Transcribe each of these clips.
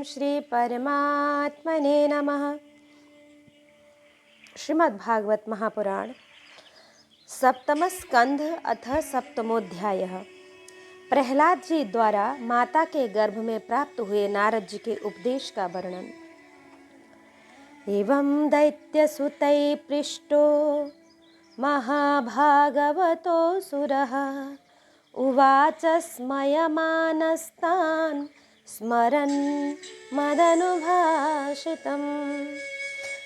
श्री परमात्मने नमः। श्रीमद्भागवत महापुराण सप्तम स्कंध अथ सप्तमोध्यायः। प्रहलाद जी द्वारा माता के गर्भ में प्राप्त हुए नारद जी के उपदेश का वर्णन। एवं दैत्यसुतैः पृष्टो महाभागवतो सुरः उवाच स्मयमानस्तान् स्मरन् मदनुभाषितम्।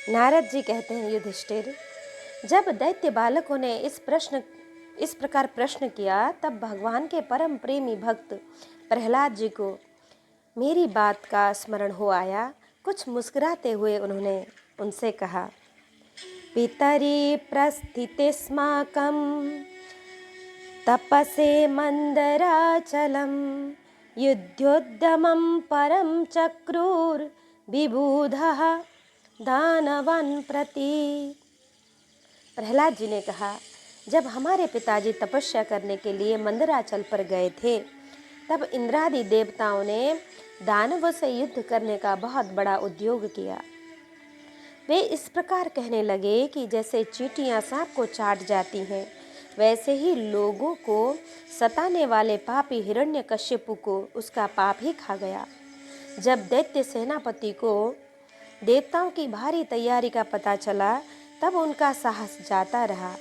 नारद जी कहते हैं, युधिष्ठिर, जब दैत्य बालकों ने इस प्रकार प्रश्न किया, तब भगवान के परम प्रेमी भक्त प्रहलाद जी को मेरी बात का स्मरण हो आया। कुछ मुस्कुराते हुए उन्होंने उनसे कहा, पितरि प्रस्थितिस्माकं तपसे मंदराचलं युद्धोद्यमं परम चक्रुर विबुधः दानवान् प्रति। प्रहलाद जी ने कहा, जब हमारे पिताजी तपस्या करने के लिए मंदराचल पर गए थे, तब इंद्रादि देवताओं ने दानवों से युद्ध करने का बहुत बड़ा उद्योग किया। वे इस प्रकार कहने लगे कि जैसे चींटियां सांप को चाट जाती हैं, वैसे ही लोगों को सताने वाले पापी हिरण्यकश्यपु को उसका पाप ही खा गया। जब दैत्य सेनापति को देवताओं की भारी तैयारी का पता चला, तब उनका साहस जाता रहा।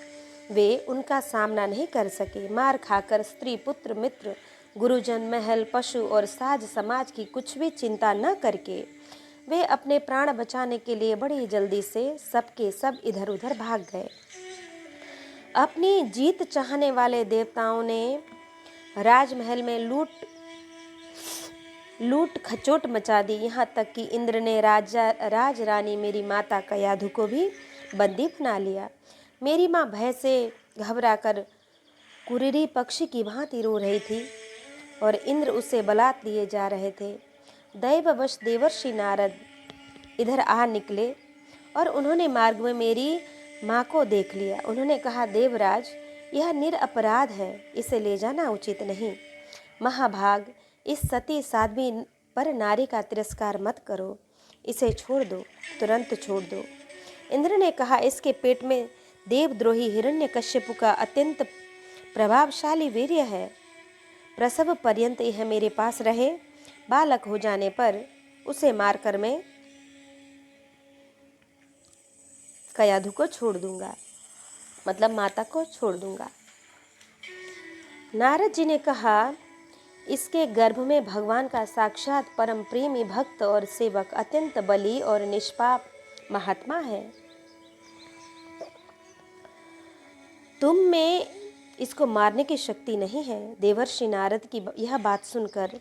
वे उनका सामना नहीं कर सके। मार खाकर स्त्री, पुत्र, मित्र, गुरुजन, महल, पशु और साज समाज की कुछ भी चिंता न करके वे अपने प्राण बचाने के लिए बड़ी जल्दी से सबके सब इधर उधर भाग गए। अपनी जीत चाहने वाले देवताओं ने राजमहल में लूट खचोट मचा दी। यहाँ तक कि इंद्र ने राज रानी मेरी माता कयाधु को भी बंदी बना लिया। मेरी माँ भय से घबराकर कुरीरी पक्षी की भांति रो रही थी और इंद्र उसे बलात् लिए जा रहे थे। दैववश देवर्षि नारद इधर आ निकले और उन्होंने मार्ग में मेरी माँ को देख लिया। उन्होंने कहा, देवराज, यह निरपराध है, इसे ले जाना उचित नहीं। महाभाग, इस सती साध्वी पर नारी का तिरस्कार मत करो, इसे छोड़ दो, तुरंत छोड़ दो। इंद्र ने कहा, इसके पेट में देवद्रोही हिरण्यकश्यपु का अत्यंत प्रभावशाली वीर्य है। प्रसव पर्यंत यह मेरे पास रहे। बालक हो जाने पर उसे मारकर मैं कयाधु को छोड़ दूंगा, मतलब माता को छोड़ दूंगा। नारद जी ने कहा, इसके गर्भ में भगवान का साक्षात परम प्रेमी भक्त और सेवक अत्यंत बली और निष्पाप महात्मा है। तुम में इसको मारने की शक्ति नहीं है। देवर्षि नारद की यह बात सुनकर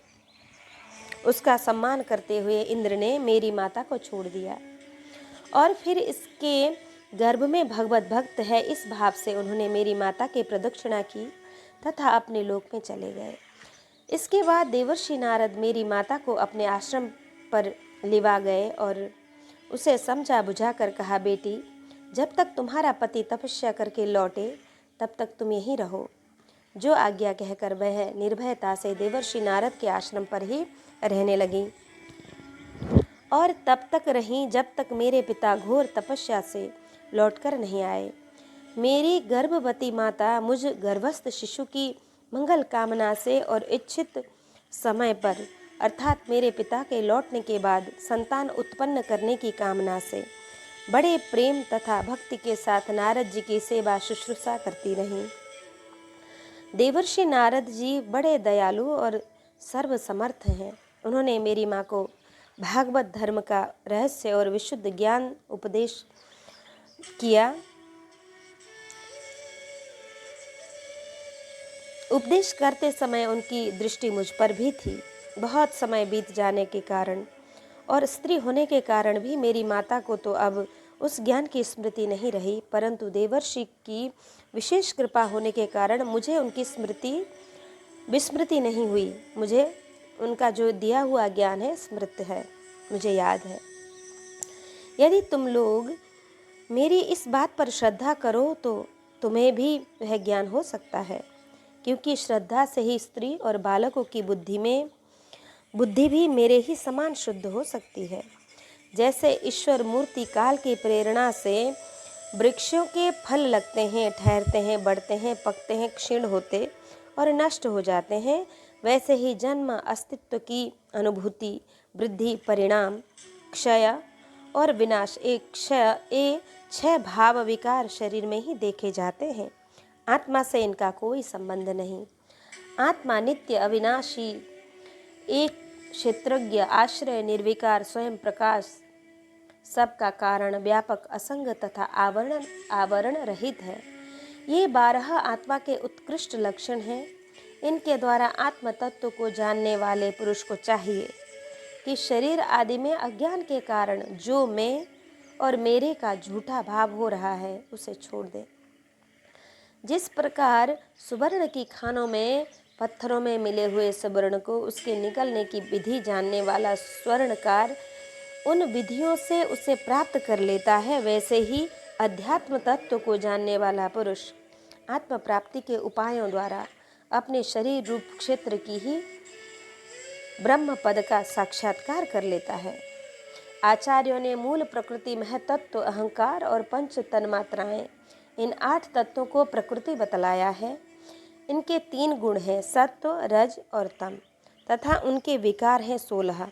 उसका सम्मान करते हुए इंद्र ने मेरी माता को छोड़ दिया और फिर इसके गर्भ में भगवत भक्त है, इस भाव से उन्होंने मेरी माता की प्रदक्षिणा की तथा अपने लोक में चले गए। इसके बाद देवर्षि नारद मेरी माता को अपने आश्रम पर लिवा गए और उसे समझा बुझा कर कहा, बेटी, जब तक तुम्हारा पति तपस्या करके लौटे तब तक तुम यहीं रहो। जो आज्ञा कहकर वह निर्भयता से देवर्षि नारद के आश्रम पर ही रहने लगी और तब तक रहीं जब तक मेरे पिता घोर तपस्या से लौटकर नहीं आए। मेरी गर्भवती माता मुझ गर्भस्थ शिशु की मंगल कामना से और इच्छित समय पर, अर्थात मेरे पिता के लौटने के बाद संतान उत्पन्न करने की कामना से बड़े प्रेम तथा भक्ति के साथ नारद जी की सेवा शुश्रूषा करती रहीं। देवर्षि नारद जी बड़े दयालु और सर्वसमर्थ हैं। उन्होंने मेरी माँ को भागवत धर्म का रहस्य और विशुद्ध ज्ञान उपदेश किया। उपदेश करते समय उनकी दृष्टि मुझ पर भी थी। बहुत समय बीत जाने के कारण और स्त्री होने के कारण भी मेरी माता को तो अब उस ज्ञान की स्मृति नहीं रही, परंतु देवर्षि की विशेष कृपा होने के कारण मुझे उनकी विस्मृति नहीं हुई। मुझे उनका जो दिया हुआ ज्ञान है स्मृत है, मुझे याद है। यदि तुम लोग मेरी इस बात पर श्रद्धा करो तो तुम्हें भी वह ज्ञान हो सकता है, क्योंकि श्रद्धा से ही स्त्री और बालकों की बुद्धि में बुद्धि भी मेरे ही समान शुद्ध हो सकती है। जैसे ईश्वर मूर्ति काल की प्रेरणा से वृक्षों के फल लगते हैं, ठहरते हैं, बढ़ते हैं, पकते हैं, क्षीण होते और नष्ट हो जाते हैं, वैसे ही जन्म अस्तित्व की अनुभूति, वृद्धि, परिणाम, क्षय और विनाश एक छह भाव विकार शरीर में ही देखे जाते हैं। आत्मा से इनका कोई संबंध नहीं। आत्मा नित्य, अविनाशी, एक क्षेत्रज्ञ, आश्रय, निर्विकार, स्वयं प्रकाश, सबका कारण, व्यापक, असंग तथा आवरण रहित है। ये 12 आत्मा के उत्कृष्ट लक्षण हैं। इनके द्वारा आत्म तत्व को जानने वाले पुरुष को चाहिए कि शरीर आदि में अज्ञान के कारण जो मैं और मेरे का झूठा भाव हो रहा है उसे छोड़ दे। जिस प्रकार सुवर्ण की खानों में पत्थरों में मिले हुए सुवर्ण को उसके निकलने की विधि जानने वाला स्वर्णकार उन विधियों से उसे प्राप्त कर लेता है, वैसे ही अध्यात्म तत्व को जानने वाला पुरुष आत्म प्राप्ति के उपायों द्वारा अपने शरीर रूप क्षेत्र की ही ब्रह्म पद का साक्षात्कार कर लेता है। आचार्यों ने मूल प्रकृति, महतत्व, अहंकार और पंच तन्मात्राएं, इन 8 तत्वों को प्रकृति बतलाया है। इनके 3 गुण हैं, सत्व, रज और तम, तथा उनके विकार हैं 16,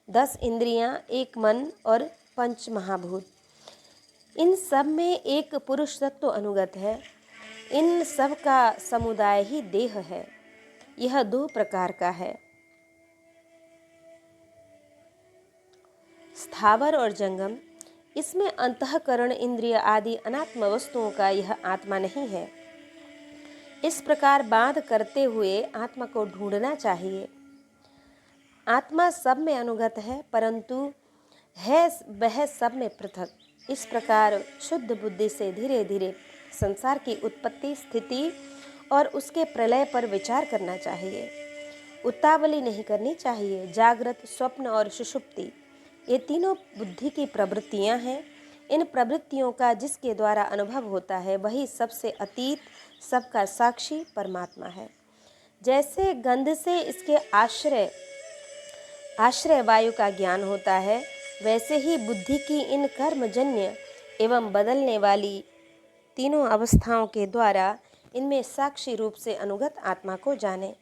10 इंद्रियां, 1 मन और 5 महाभूत। इन सब में एक पुरुष तत्व अनुगत है। इन सब का समुदाय ही देह है। यह 2 प्रकार का है, स्थावर और जंगम। इसमें अंतःकरण, इंद्रिय आदि अनात्म वस्तुओं का यह आत्मा नहीं है। इस प्रकार बांध करते हुए आत्मा को ढूंढना चाहिए। आत्मा सब में अनुगत है, परंतु है वह सब में पृथक। इस प्रकार शुद्ध बुद्धि से धीरे धीरे संसार की उत्पत्ति, स्थिति और उसके प्रलय पर विचार करना चाहिए। उतावली नहीं करनी चाहिए। जागृत, स्वप्न और सुषुप्ति, ये तीनों बुद्धि की प्रवृत्तियां हैं। इन प्रवृत्तियों का जिसके द्वारा अनुभव होता है वही सबसे अतीत, सबका साक्षी परमात्मा है। जैसे गंध से इसके आश्रय वायु का ज्ञान होता है, वैसे ही बुद्धि की इन कर्मजन्य एवं बदलने वाली तीनों अवस्थाओं के द्वारा इनमें साक्षी रूप से अनुगत आत्मा को जाने।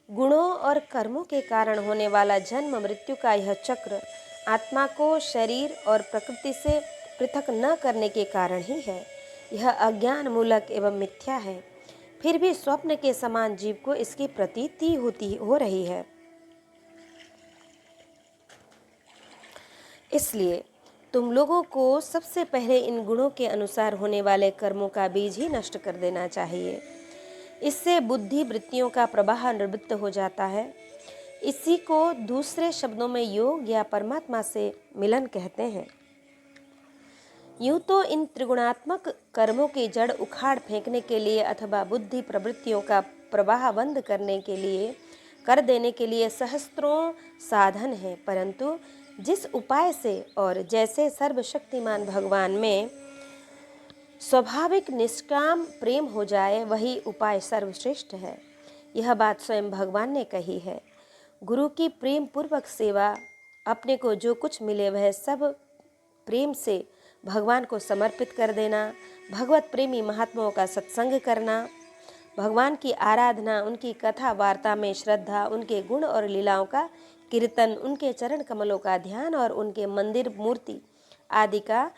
गुणों और कर्मों के कारण होने वाला जन्म मृत्यु का यह चक्र आत्मा को शरीर और प्रकृति से पृथक न करने के कारण ही है। यह अज्ञान मूलक एवं मिथ्या है। फिर भी स्वप्न के समान जीव को इसकी प्रतीति हो रही है। इसलिए तुम लोगों को सबसे पहले इन गुणों के अनुसार होने वाले कर्मों का बीज ही नष्ट कर देना चाहिए। इससे बुद्धि वृत्तियों का प्रवाह निवृत्त हो जाता है। इसी को दूसरे शब्दों में योग या परमात्मा से मिलन कहते हैं। यूँ तो इन त्रिगुणात्मक कर्मों की जड़ उखाड़ फेंकने के लिए अथवा बुद्धि प्रवृत्तियों का प्रवाह बंद करने के लिए, कर देने के लिए सहस्त्रों साधन हैं, परंतु जिस उपाय से और जैसे सर्वशक्तिमान भगवान में स्वाभाविक निष्काम प्रेम हो जाए वही उपाय सर्वश्रेष्ठ है। यह बात स्वयं भगवान ने कही है। गुरु की प्रेम पूर्वक सेवा, अपने को जो कुछ मिले वह सब प्रेम से भगवान को समर्पित कर देना, भगवत प्रेमी महात्माओं का सत्संग करना, भगवान की आराधना, उनकी कथा वार्ता में श्रद्धा, उनके गुण और लीलाओं का कीर्तन, उनके चरण कमलों का ध्यान और उनके मंदिर, मूर्ति आदि का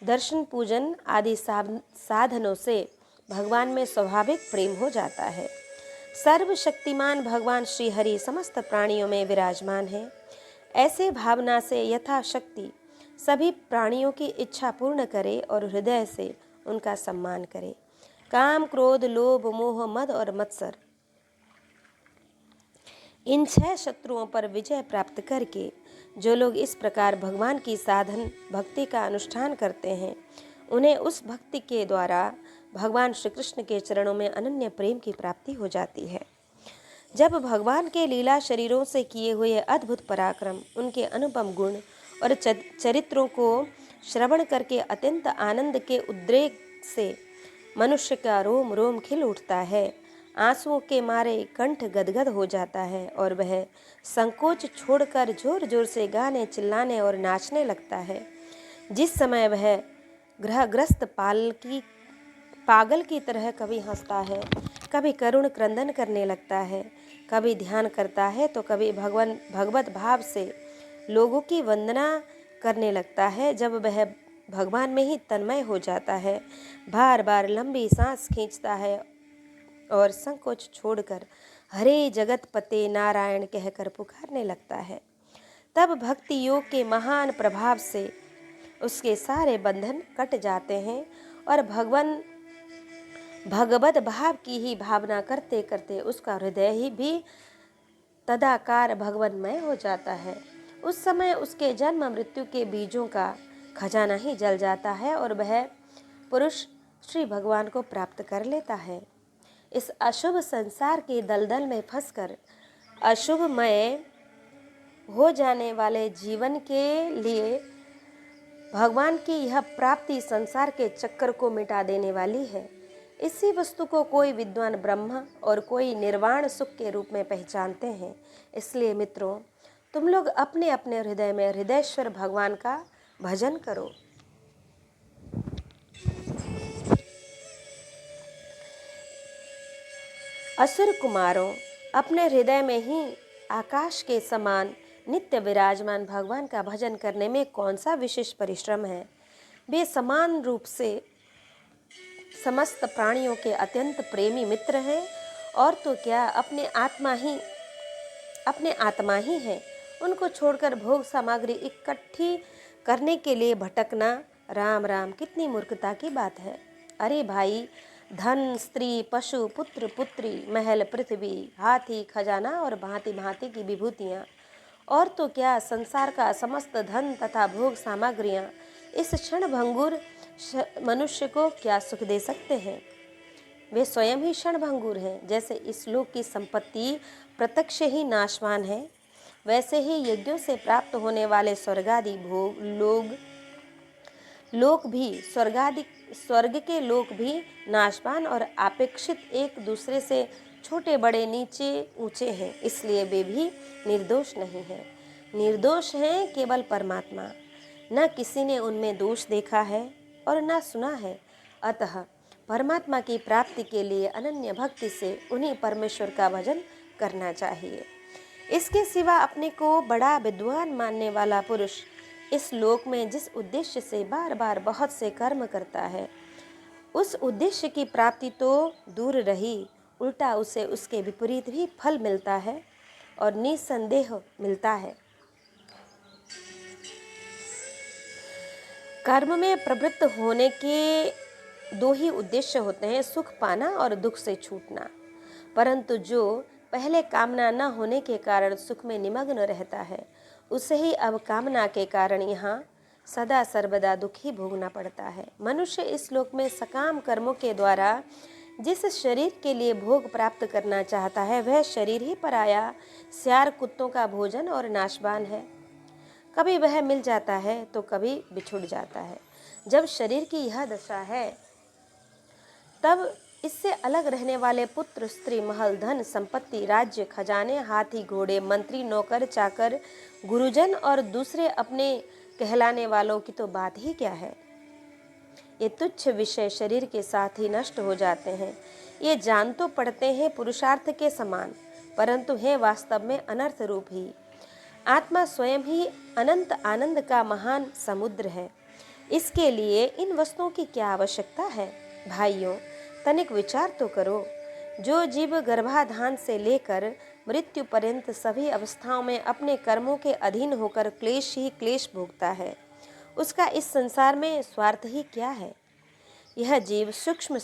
दर्शन पूजन आदि साधनों से भगवान में स्वाभाविक प्रेम हो जाता है। सर्वशक्तिमान भगवान श्री हरि समस्त प्राणियों में विराजमान है। ऐसे भावना से यथाशक्ति सभी प्राणियों की इच्छा पूर्ण करे और हृदय से उनका सम्मान करे। काम, क्रोध, लोभ, मोह, मद और मत्सर, इन 6 शत्रुओं पर विजय प्राप्त करके जो लोग इस प्रकार भगवान की साधन भक्ति का अनुष्ठान करते हैं, उन्हें उस भक्ति के द्वारा भगवान श्री कृष्ण के चरणों में अनन्य प्रेम की प्राप्ति हो जाती है। जब भगवान के लीला शरीरों से किए हुए अद्भुत पराक्रम, उनके अनुपम गुण और चरित्रों को श्रवण करके अत्यंत आनंद के उद्रेक से मनुष्य का रोम रोम खिल उठता है, आंसुओं के मारे कंठ गदगद हो जाता है और वह संकोच छोड़कर जोर जोर से गाने, चिल्लाने और नाचने लगता है। जिस समय वह ग्रहग्रस्त पागल की तरह कभी हंसता है, कभी करुण क्रंदन करने लगता है, कभी ध्यान करता है तो कभी भगवत भाव से लोगों की वंदना करने लगता है। जब वह भगवान में ही तन्मय हो जाता है, बार बार लंबी सांस खींचता है और संकोच छोड़कर हरे जगत पते नारायण कहकर पुकारने लगता है, तब भक्ति योग के महान प्रभाव से उसके सारे बंधन कट जाते हैं और भगवत भाव की ही भावना करते करते उसका हृदय ही भी तदाकार भगवन्मय हो जाता है। उस समय उसके जन्म मृत्यु के बीजों का खजाना ही जल जाता है और वह पुरुष श्री भगवान को प्राप्त कर लेता है। इस अशुभ संसार के दलदल में फंसकर अशुभमय हो जाने वाले जीवन के लिए भगवान की यह प्राप्ति संसार के चक्कर को मिटा देने वाली है। इसी वस्तु को कोई विद्वान ब्रह्म और कोई निर्वाण सुख के रूप में पहचानते हैं। इसलिए मित्रों, तुम लोग अपने अपने हृदय में हृदयेश्वर भगवान का भजन करो। असुर कुमारों, अपने हृदय में ही आकाश के समान नित्य विराजमान भगवान का भजन करने में कौन सा विशेष परिश्रम है। वे समान रूप से समस्त प्राणियों के अत्यंत प्रेमी मित्र हैं और तो क्या अपने आत्मा ही है। उनको छोड़कर भोग सामग्री इकट्ठी करने के लिए भटकना, राम राम, कितनी मूर्खता की बात है। अरे भाई, धन, स्त्री, पशु, पुत्र, पुत्री, महल, पृथ्वी, हाथी, खजाना और भांति भांति की विभूतियाँ और तो क्या संसार का समस्त धन तथा भोग सामग्रियाँ इस क्षण भंगुर मनुष्य को क्या सुख दे सकते हैं। वे स्वयं ही क्षण भंगुर हैं। जैसे इस लोक की संपत्ति प्रत्यक्ष ही नाशवान है, वैसे ही यज्ञों से प्राप्त होने वाले स्वर्गादि भोग स्वर्ग के लोक भी नाशवान और अपेक्षित एक दूसरे से छोटे बड़े नीचे ऊंचे हैं। इसलिए वे भी निर्दोष नहीं हैं। निर्दोष हैं केवल परमात्मा। न किसी ने उनमें दोष देखा है और न सुना है। अतः परमात्मा की प्राप्ति के लिए अनन्य भक्ति से उन्हीं परमेश्वर का भजन करना चाहिए। इसके सिवा अपने को बड़ा विद्वान मानने वाला पुरुष इस लोक में जिस उद्देश्य से बार बार बहुत से कर्म करता है, उस उद्देश्य की प्राप्ति तो दूर रही, उल्टा उसे उसके विपरीत भी फल मिलता है और निसंदेह मिलता है। कर्म में प्रवृत्त होने के दो ही उद्देश्य होते हैं, सुख पाना और दुख से छूटना। परंतु जो पहले कामना न होने के कारण सुख में निमग्न रहता है, उसे ही अब कामना के कारण यहाँ सदा सर्वदा दुख ही भोगना पड़ता है। मनुष्य इस लोक में सकाम कर्मों के द्वारा जिस शरीर के लिए भोग प्राप्त करना चाहता है, वह शरीर ही पराया स्यार कुत्तों का भोजन और नाशवान है। कभी वह मिल जाता है तो कभी बिछुड़ जाता है। जब शरीर की यह दशा है, तब इससे अलग रहने वाले पुत्र, स्त्री, महल, धन, संपत्ति, राज्य, खजाने, हाथी, घोड़े, मंत्री, नौकर, चाकर, गुरुजन और दूसरे अपने कहलाने वालों की तो बात ही क्या है। ये तुच्छ विषय शरीर के साथ ही नष्ट हो जाते हैं। ये जान तो पड़ते हैं पुरुषार्थ के समान, परंतु है वास्तव में अनर्थ रूप ही। आत्मा स्वयं ही अनंत आनंद का महान समुद्र है। इसके लिए इन वस्तुओं की क्या आवश्यकता है। भाइयों, तनिक विचार तो करो। जो जीव गर्भाधान से लेकर मृत्यु पर्यंत सभी अवस्थाओं में अपने कर्मों के अधीन होकर क्लेश ही क्लेश भोगता है, उसका इस संसार में स्वार्थ ही क्या है। यह जीव सूक्ष्म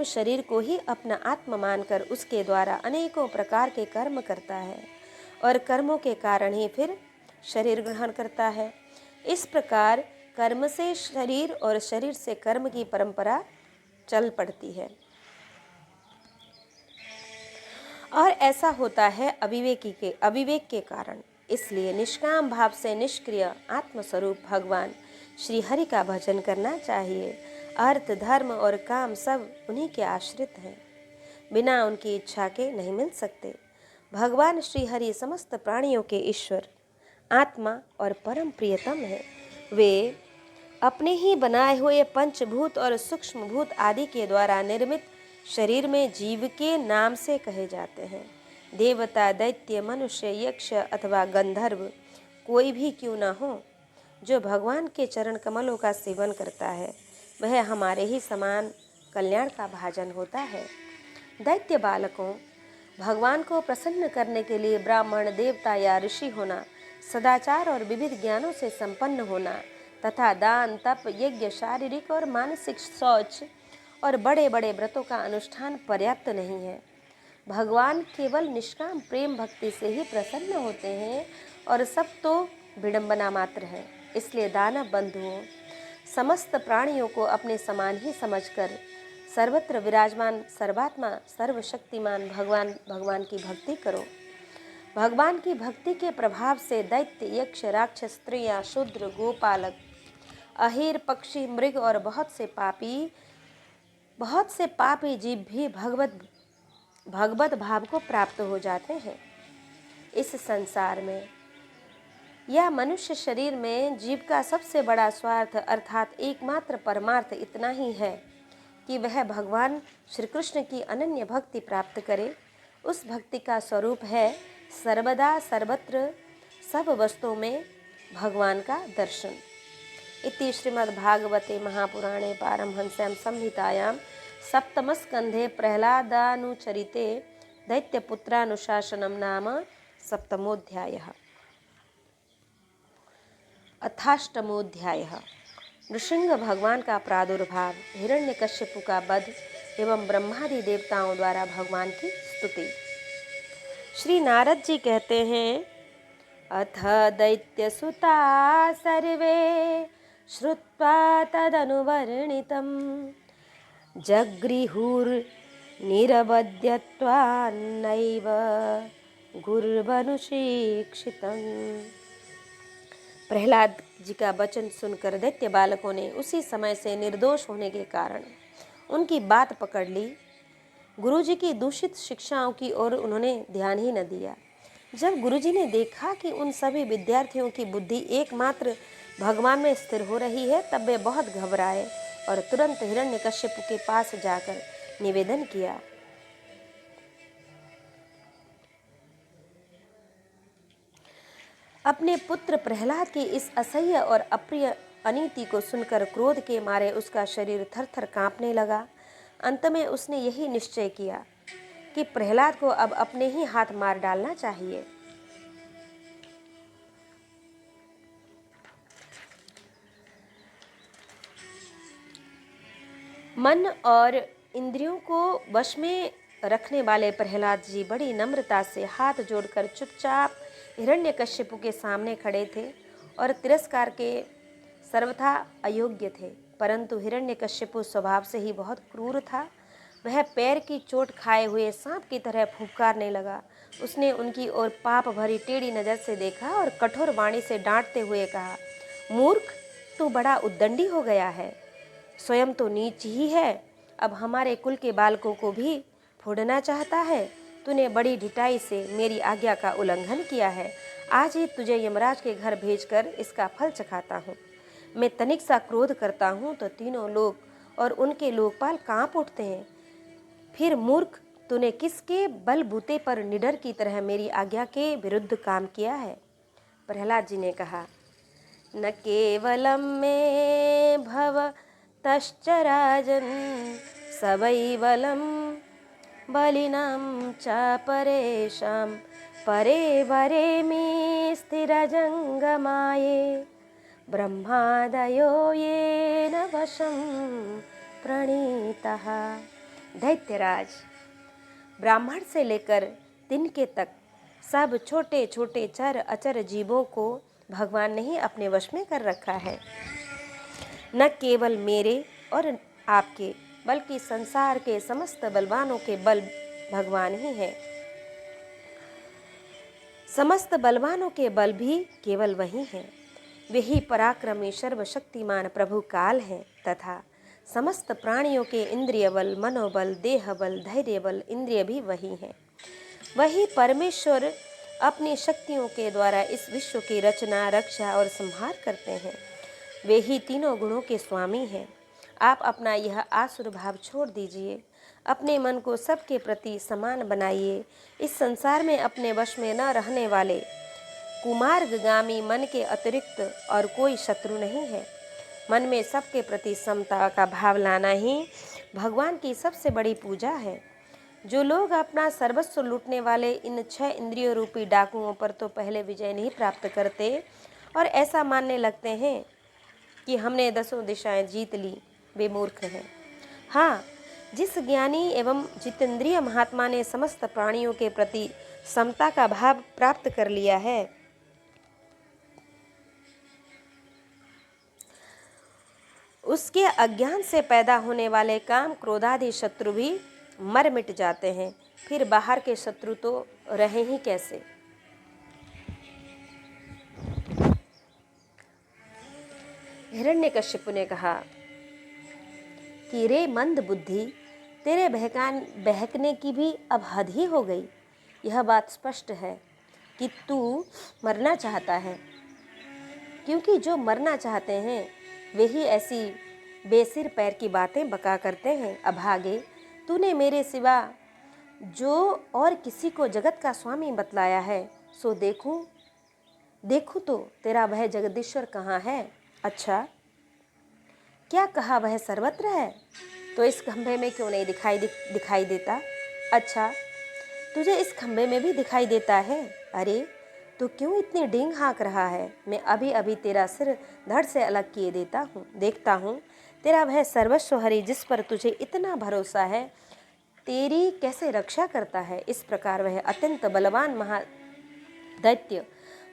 शरीर को ही अपना आत्मा मानकर उसके द्वारा अनेकों प्रकार के कर्म करता है और कर्मों के कारण ही फिर शरीर ग्रहण करता है। इस प्रकार कर्म से शरीर और शरीर से कर्म की परंपरा चल पड़ती है और ऐसा होता है अविवेक के कारण। इसलिए निष्काम भाव से निष्क्रिय आत्मस्वरूप भगवान श्री हरि का भजन करना चाहिए। अर्थ, धर्म और काम सब उन्हीं के आश्रित हैं, बिना उनकी इच्छा के नहीं मिल सकते। भगवान श्री हरि समस्त प्राणियों के ईश्वर, आत्मा और परम प्रियतम है। वे अपने ही बनाए हुए पंचभूत और सूक्ष्म भूत आदि के द्वारा निर्मित शरीर में जीव के नाम से कहे जाते हैं। देवता, दैत्य, मनुष्य, यक्ष अथवा गंधर्व कोई भी क्यों न हो, जो भगवान के चरण कमलों का सेवन करता है, वह हमारे ही समान कल्याण का भाजन होता है। दैत्य बालकों, भगवान को प्रसन्न करने के लिए ब्राह्मण, देवता या ऋषि होना, सदाचार और विविध ज्ञानों से संपन्न होना तथा दान, तप, यज्ञ, शारीरिक और मानसिक शौच और बड़े बड़े व्रतों का अनुष्ठान पर्याप्त नहीं है। भगवान केवल निष्काम प्रेम भक्ति से ही प्रसन्न होते हैं और सब तो विडंबना मात्र है। इसलिए दानव बंधुओं, समस्त प्राणियों को अपने समान ही समझकर सर्वत्र विराजमान सर्वात्मा सर्वशक्तिमान भगवान की भक्ति करो। भगवान की भक्ति के प्रभाव से दैत्य, यक्ष, राक्षस, स्त्रियां, शूद्र, गोपालक, अहीर, पक्षी, मृग और बहुत से पापी जीव भी भगवत भाव को प्राप्त हो जाते हैं। इस संसार में या मनुष्य शरीर में जीव का सबसे बड़ा स्वार्थ अर्थात एकमात्र परमार्थ इतना ही है कि वह भगवान श्री कृष्ण की अनन्य भक्ति प्राप्त करे। उस भक्ति का स्वरूप है सर्वदा सर्वत्र सब वस्तुओं में भगवान का दर्शन। इति श्रीमद्भागवते महापुराणे पारमहंस्यां संहितायां सप्तमस्कन्धे प्रह्लादानुचरिते दैत्यपुत्रानुशासनं नाम सप्तमोऽध्यायः। अथाष्टमोऽध्यायः। नृसिंह भगवान का प्रादुर्भाव, हिरण्यकश्यपु का वध एवं ब्रह्मादि देवताओं द्वारा भगवान की स्तुति। श्री नारद जी कहते हैं, अथ दैत्यसुता सर्वे श्रुत्वा तदनुवर्णितं जगृहुर्निरवध्यत्वा नैव गुर्वनुशिक्षितं। प्रहलाद जी का वचन सुनकर दैत्य बालकों ने उसी समय से निर्दोष होने के कारण उनकी बात पकड़ ली। गुरुजी की दूषित शिक्षाओं की ओर उन्होंने ध्यान ही न दिया। जब गुरुजी ने देखा कि उन सभी विद्यार्थियों की बुद्धि एकमात्र भगवान में स्थिर हो रही है, तब वे बहुत घबराए और तुरंत हिरण्यकश्यप के पास जाकर निवेदन किया, अपने पुत्र प्रहलाद की इस असह्य और अप्रिय अनीति को सुनकर क्रोध के मारे उसका शरीर थर-थर कांपने लगा। अंत में उसने यही निश्चय किया कि प्रहलाद को अब अपने ही हाथ मार डालना चाहिए। मन और इंद्रियों को वश में रखने वाले प्रहलाद जी बड़ी नम्रता से हाथ जोड़कर चुपचाप हिरण्यकश्यपु के सामने खड़े थे और तिरस्कार के सर्वथा अयोग्य थे। परंतु हिरण्यकश्यपु स्वभाव से ही बहुत क्रूर था। वह पैर की चोट खाए हुए सांप की तरह फुफकारने लगा। उसने उनकी ओर पाप भरी टेढ़ी नज़र से देखा और कठोर वाणी से डांटते हुए कहा, मूर्ख, तू बड़ा उद्दंडी हो गया है, स्वयं तो नीच ही है, अब हमारे कुल के बालकों को भी फोड़ना चाहता है। तूने बड़ी ढिठाई से मेरी आज्ञा का उल्लंघन किया है। आज ही तुझे यमराज के घर भेजकर इसका फल चखाता हूँ। मैं तनिक सा क्रोध करता हूँ तो तीनों लोक और उनके लोकपाल कांप उठते हैं। फिर मूर्ख, तूने किसके बलबूते पर निडर की तरह मेरी आज्ञा के विरुद्ध काम किया है? प्रहलाद जी ने कहा, न केवलम में भव तश्च राजन सबैवलम बलिनां च परेशां परे वरे में स्थिरजंगमाये ब्रह्मादयो येन वशं प्रणीतः। दैत्यराज, ब्राह्मण से लेकर तिनके तक सब छोटे छोटे चर अचर जीवों को भगवान ने ही अपने वश में कर रखा है। न केवल मेरे और आपके बल्कि संसार के समस्त बलवानों के बल भगवान ही है। समस्त बलवानों के बल भी केवल वही हैं। वे ही पराक्रमी सर्वशक्तिमान प्रभु काल हैं तथा समस्त प्राणियों के इंद्रिय बल, मनोबल, देह बल, धैर्य बल, इंद्रिय भी वही हैं। वही परमेश्वर अपनी शक्तियों के द्वारा इस विश्व की रचना, रक्षा और संहार करते हैं। वे ही तीनों गुणों के स्वामी हैं। आप अपना यह आसुर भाव छोड़ दीजिए, अपने मन को सबके प्रति समान बनाइए। इस संसार में अपने वश में न रहने वाले कुमार्गगामी मन के अतिरिक्त और कोई शत्रु नहीं है। मन में सबके प्रति समता का भाव लाना ही भगवान की सबसे बड़ी पूजा है। जो लोग अपना सर्वस्व लूटने वाले इन 6 इंद्रियों रूपी डाकुओं पर तो पहले विजय नहीं प्राप्त करते और ऐसा मानने लगते हैं कि हमने 10 दिशाएं जीत ली, वे मूर्ख हैं। हाँ, जिस ज्ञानी एवं जितेंद्रिय महात्मा ने समस्त प्राणियों के प्रति समता का भाव प्राप्त कर लिया है, उसके अज्ञान से पैदा होने वाले काम, क्रोधादि शत्रु भी मर मिट जाते हैं। फिर बाहर के शत्रु तो रहे ही कैसे। हिरण्यकश्यप ने कहा कि रे मंद बुद्धि, तेरे बहकने की भी अब हद ही हो गई। यह बात स्पष्ट है कि तू मरना चाहता है, क्योंकि जो मरना चाहते हैं वे ही ऐसी बेसिर पैर की बातें बका करते हैं। अभागे, तूने मेरे सिवा जो और किसी को जगत का स्वामी बतलाया है, सो देखूं तो तेरा वह जगदीश्वर कहाँ है। अच्छा, क्या कहा वह सर्वत्र है, तो इस खंभे में क्यों नहीं दिखाई देता। अच्छा, तुझे इस खंभे में भी दिखाई देता है। अरे, तू क्यों इतनी डींग हाँक रहा है। मैं अभी अभी तेरा सिर धड़ से अलग किए देखता हूँ। तेरा वह सर्वस्व हरि, जिस पर तुझे इतना भरोसा है, तेरी कैसे रक्षा करता है। इस प्रकार वह अत्यंत बलवान महादैत्य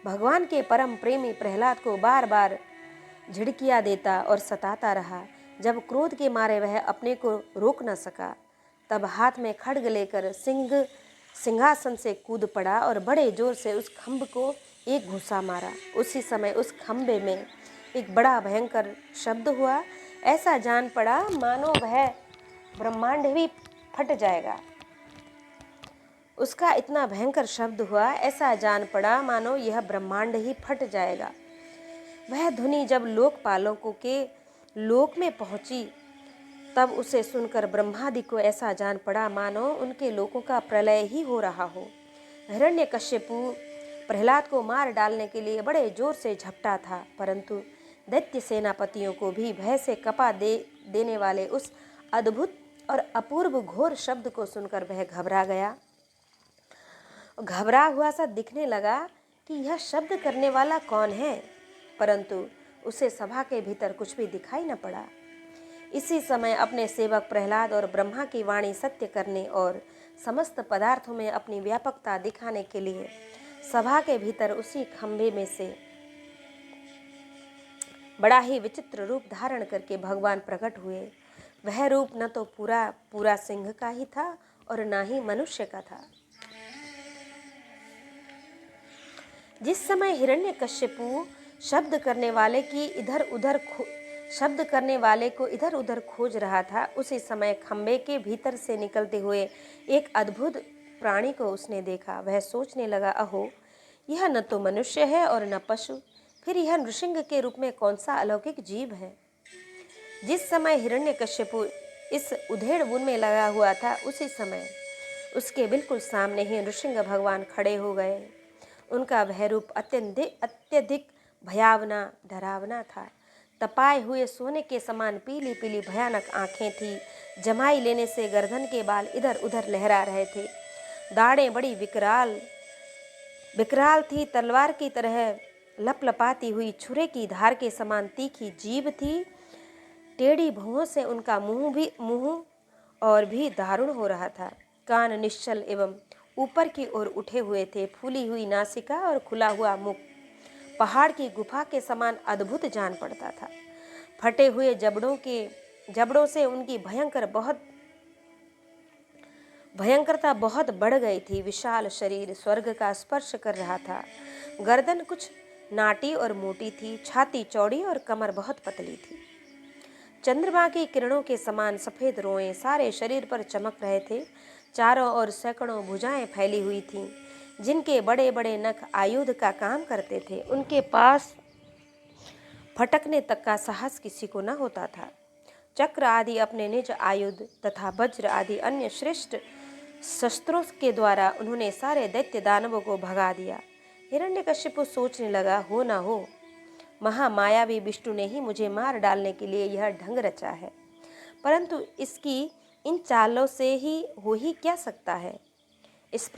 भगवान के परम प्रेमी प्रहलाद को बार बार झिड़कियाँ देता और सताता रहा। जब क्रोध के मारे वह अपने को रोक न सका, तब हाथ में खड्ग लेकर सिंहासन से कूद पड़ा और बड़े जोर से उस खंभ को एक घुसा मारा। उसी समय उस खंभे में एक बड़ा भयंकर शब्द हुआ। ऐसा जान पड़ा मानो वह ब्रह्मांड भी फट जाएगा। उसका इतना भयंकर शब्द हुआ, ऐसा जान पड़ा मानो यह ब्रह्मांड ही फट जाएगा। वह ध्वनि जब लोकपालों के लोक में पहुंची, तब उसे सुनकर ब्रह्मादि को ऐसा जान पड़ा मानो उनके लोकों का प्रलय ही हो रहा हो। हिरण्यकश्यपु प्रहलाद को मार डालने के लिए बड़े जोर से झपटा था, परंतु दैत्य सेनापतियों को भी भय से कपा देने वाले उस अद्भुत और अपूर्व घोर शब्द को सुनकर वह घबरा गया। घबरा हुआ सा दिखने लगा कि यह शब्द करने वाला कौन है, परंतु उसे सभा के भीतर कुछ भी दिखाई न पड़ा। इसी समय अपने सेवक प्रहलाद और ब्रह्मा की वाणी सत्य करने और समस्त पदार्थों में अपनी व्यापकता दिखाने के लिए सभा के भीतर उसी खंभे में से बड़ा ही विचित्र रूप धारण करके भगवान प्रकट हुए। वह रूप न तो पूरा सिंह का ही था और न ही मनुष्य का था। जिस समय हिरण्यकश्यपु शब्द करने वाले को इधर उधर खोज रहा था, उसी समय खंबे के भीतर से निकलते हुए एक अद्भुत प्राणी को उसने देखा। वह सोचने लगा, अहो, यह न तो मनुष्य है और न पशु, फिर यह नृसिंह के रूप में कौन सा अलौकिक जीव है। जिस समय हिरण्यकश्यपु इस उधेड़ बुन में लगा हुआ था, उसी समय उसके बिल्कुल सामने ही नृसिंह भगवान खड़े हो गए। उनका वह रूप अत्यधिक भयावना डरावना था। तपाए हुए सोने के समान पीली पीली भयानक आंखें थी। जमाई लेने से गर्दन के बाल इधर उधर लहरा रहे थे। दाढ़ें बड़ी विकराल थी। तलवार की तरह लपलपाती हुई छुरे की धार के समान तीखी जीभ थी। टेढ़ी भुओं से उनका मुंह और भी दारुण हो रहा था। कान निश्चल एवं ऊपर की ओर उठे हुए थे। फूली हुई नासिका और खुला हुआ मुख पहाड़ की गुफा के समान अद्भुत जान पड़ता था। फटे हुए जबड़ों से उनकी भयंकरता बहुत बढ़ गई थी। विशाल शरीर स्वर्ग का स्पर्श कर रहा था। गर्दन कुछ नाटी और मोटी थी, छाती चौड़ी और कमर बहुत पतली थी। चंद्रमा की किरणों के समान सफ़ेद रोएं सारे शरीर पर चमक रहे थे। चारों ओर सैकड़ों भुजाएं फैली हुई थीं, जिनके बड़े बड़े नख आयुध का काम करते थे। उनके पास फटकने तक का साहस किसी को न होता था। चक्र आदि अपने निज आयुध तथा वज्र आदि अन्य श्रेष्ठ शस्त्रों के द्वारा उन्होंने सारे दैत्य दानवों को भगा दिया। हिरण्यकश्यप सोचने लगा, हो ना हो महामायावी विष्णु ने ही मुझे मार डालने के लिए यह ढंग रचा है, परंतु इसकी इन चालों से ही हो ही क्या सकता है। इस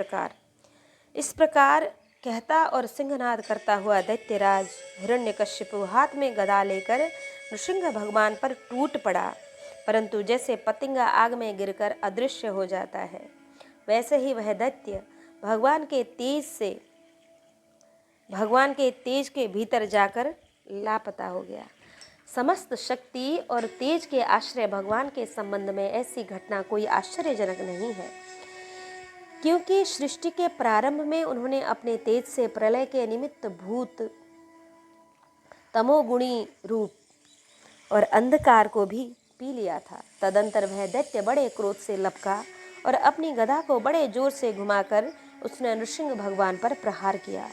प्रकार कहता और सिंहनाद करता हुआ दैत्यराज हिरण्यकश्यप हाथ में गदा लेकर नृसिंह भगवान पर टूट पड़ा, परंतु जैसे पतंगा आग में गिरकर अदृश्य हो जाता है, वैसे ही वह दैत्य भगवान के तेज के भीतर जाकर लापता हो गया। समस्त शक्ति और तेज के आश्रय भगवान के संबंध में ऐसी घटना कोई आश्चर्यजनक नहीं है, क्योंकि सृष्टि के प्रारंभ में उन्होंने अपने तेज से प्रलय के निमित्त भूत तमोगुणी रूप और अंधकार को भी पी लिया था। तदंतर वह दैत्य बड़े क्रोध से लपका और अपनी गदा को बड़े जोर से घुमाकर उसने नृसिंह भगवान पर प्रहार किया।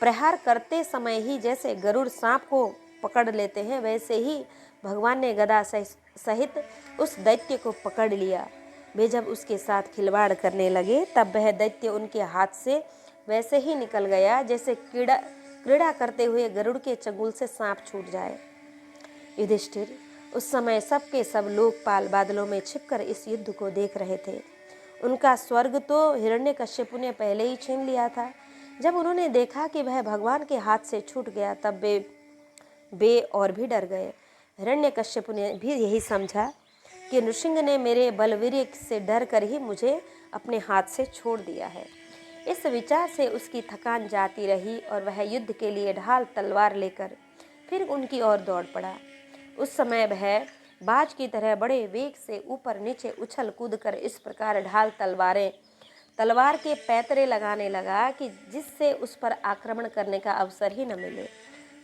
प्रहार करते समय ही जैसे गरुड़ सांप को पकड़ लेते हैं, वैसे ही भगवान ने गदा सहित उस दैत्य को पकड़ लिया। वे जब उसके साथ खिलवाड़ करने लगे, तब वह दैत्य उनके हाथ से वैसे ही निकल गया जैसे क्रीड़ा करते हुए गरुड़ के चंगुल से सांप छूट जाए। युधिष्ठिर उस समय सब के सब लोकपाल बादलों में छिपकर इस युद्ध को देख रहे थे। उनका स्वर्ग तो हिरण्यकश्यप ने पहले ही छीन लिया था। जब उन्होंने देखा कि वह भगवान के हाथ से छूट गया, तब वे और भी डर गए। हिरण्यकश्यप ने भी यही समझा कि नृसिंह ने मेरे बलवीर्य से डर कर ही मुझे अपने हाथ से छोड़ दिया है। इस विचार से उसकी थकान जाती रही और वह युद्ध के लिए ढाल तलवार लेकर फिर उनकी ओर दौड़ पड़ा। उस समय वह बाज की तरह बड़े वेग से ऊपर नीचे उछल कूद कर इस प्रकार ढाल तलवार के पैतरे लगाने लगा कि जिससे उस पर आक्रमण करने का अवसर ही न मिले।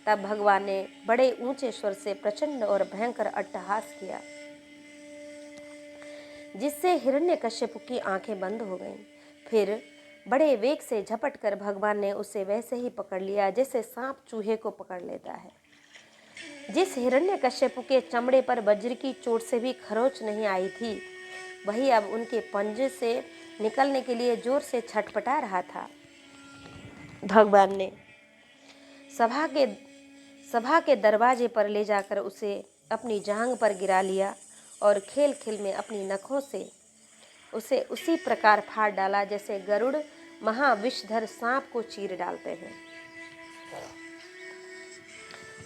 तब भगवान ने बड़े ऊंचे स्वर से प्रचंड और भयंकर अट्टहास किया, जिससे हिरण्यकश्यप की आंखें बंद हो गईं। फिर बड़े वेग से झपट कर भगवान ने उसे वैसे ही पकड़ लिया जैसे सांप चूहे को पकड़ लेता है। जिस हिरण्यकश्यप के चमड़े पर वज्र की चोट से भी खरोंच नहीं आई थी, वही अब उनके पंजे से निकलने के लिए जोर से छटपटा रहा था। भगवान ने सभा के दरवाजे पर ले जाकर उसे अपनी जांघ पर गिरा लिया और खेल खेल में अपनी नखों से उसे उसी प्रकार फाड़ डाला जैसे गरुड़ महाविषधर सांप को चीर डालते हैं।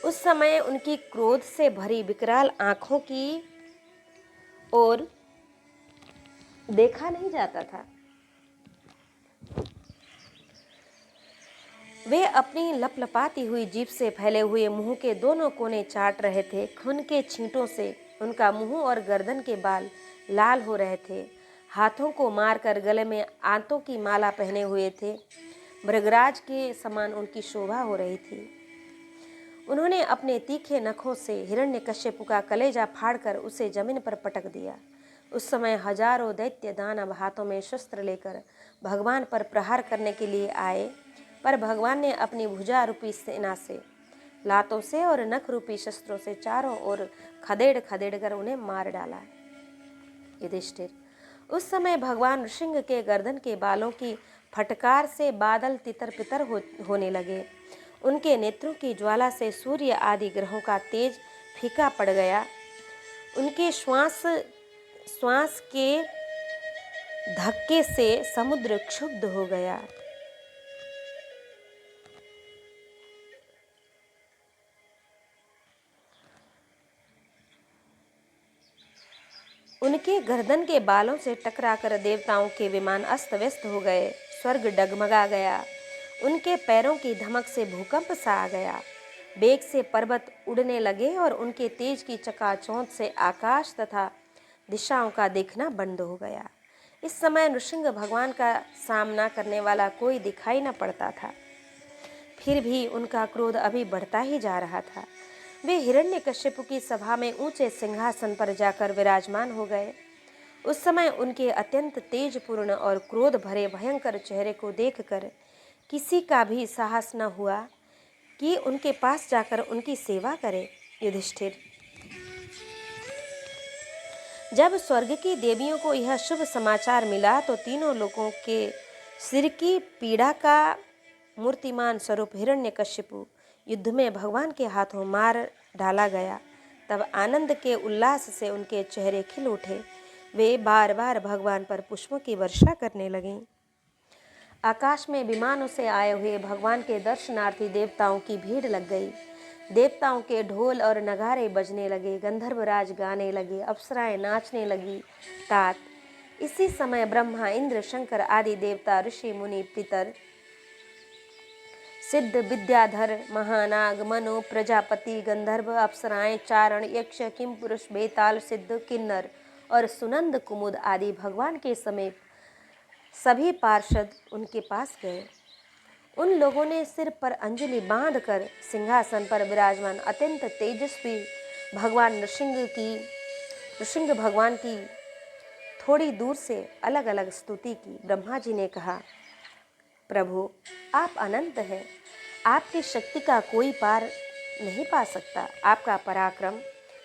उस समय उनकी क्रोध से भरी विकराल आंखों की ओर देखा नहीं जाता था। वे अपनी लपलपाती हुई जीभ से फैले हुए मुंह के दोनों कोने चाट रहे थे। खून के छींटों से उनका मुंह और गर्दन के बाल लाल हो रहे थे। हाथों को मारकर गले में आंतों की माला पहने हुए थे। मृगराज के समान उनकी शोभा हो रही थी। उन्होंने अपने तीखे नखों से हिरण्यकश्यप का कलेजा फाड़कर उसे जमीन पर पटक दिया। उस समय हजारों दैत्य दानव हाथों में शस्त्र लेकर भगवान पर प्रहार करने के लिए आए, पर भगवान ने अपनी भुजा रूपी सेना से, लातों से और नख रूपी शस्त्रों से चारों ओर खदेड़ खदेड़ कर उन्हें मार डाला। युधिष्ठिर उस समय भगवान नृसिंह के गर्दन के बालों की फटकार से बादल तितर पितर होने लगे। उनके नेत्रों की ज्वाला से सूर्य आदि ग्रहों का तेज फीका पड़ गया। उनके श्वास के धक्के से समुद्र क्षुब्ध हो गया। उनके गर्दन के बालों से टकराकर देवताओं के विमान अस्त व्यस्त हो गए। स्वर्ग डगमगा गया। उनके पैरों की धमक से भूकंप सा आ गया। वेग से पर्वत उड़ने लगे और उनके तेज की चकाचौंध से आकाश तथा दिशाओं का देखना बंद हो गया। इस समय नृसिंह भगवान का सामना करने वाला कोई दिखाई न पड़ता था। फिर भी उनका क्रोध अभी बढ़ता ही जा रहा था। वे हिरण्यकश्यप की सभा में ऊंचे सिंहासन पर जाकर विराजमान हो गए। उस समय उनके अत्यंत तेजपूर्ण और क्रोध भरे भयंकर चेहरे को देखकर किसी का भी साहस न हुआ कि उनके पास जाकर उनकी सेवा करे। युधिष्ठिर, जब स्वर्ग की देवियों को यह शुभ समाचार मिला तो तीनों लोगों के सिर की पीड़ा का मूर्तिमान स्वरूप हिरण्यकश्यपु युद्ध में भगवान के हाथों मार डाला गया। तब आनंद के उल्लास से उनके चेहरे खिल उठे। वे बार बार भगवान पर पुष्पों की वर्षा करने लगीं। आकाश में विमानों से आए हुए भगवान के दर्शनार्थी देवताओं की भीड़ लग गई। देवताओं के ढोल और नगारे बजने लगे, गंधर्वराज गाने लगे, अप्सराएं नाचने लगी। तात इसी समय ब्रह्मा, इंद्र, शंकर आदि देवता, ऋषि, मुनि, पितर, सिद्ध, विद्याधर, महानाग, मनु, प्रजापति, गंधर्व, अप्सराएं, चारण, यक्ष, किमपुरुष, बेताल, सिद्ध, किन्नर और सुनंद कुमुद आदि भगवान के समीप सभी पार्षद उनके पास गए। उन लोगों ने सिर पर अंजलि बांधकर सिंहासन पर विराजमान अत्यंत तेजस्वी भगवान नृसिंह भगवान की थोड़ी दूर से अलग अलग स्तुति की। ब्रह्मा जी ने कहा, प्रभु आप अनंत हैं, आपकी शक्ति का कोई पार नहीं पा सकता। आपका पराक्रम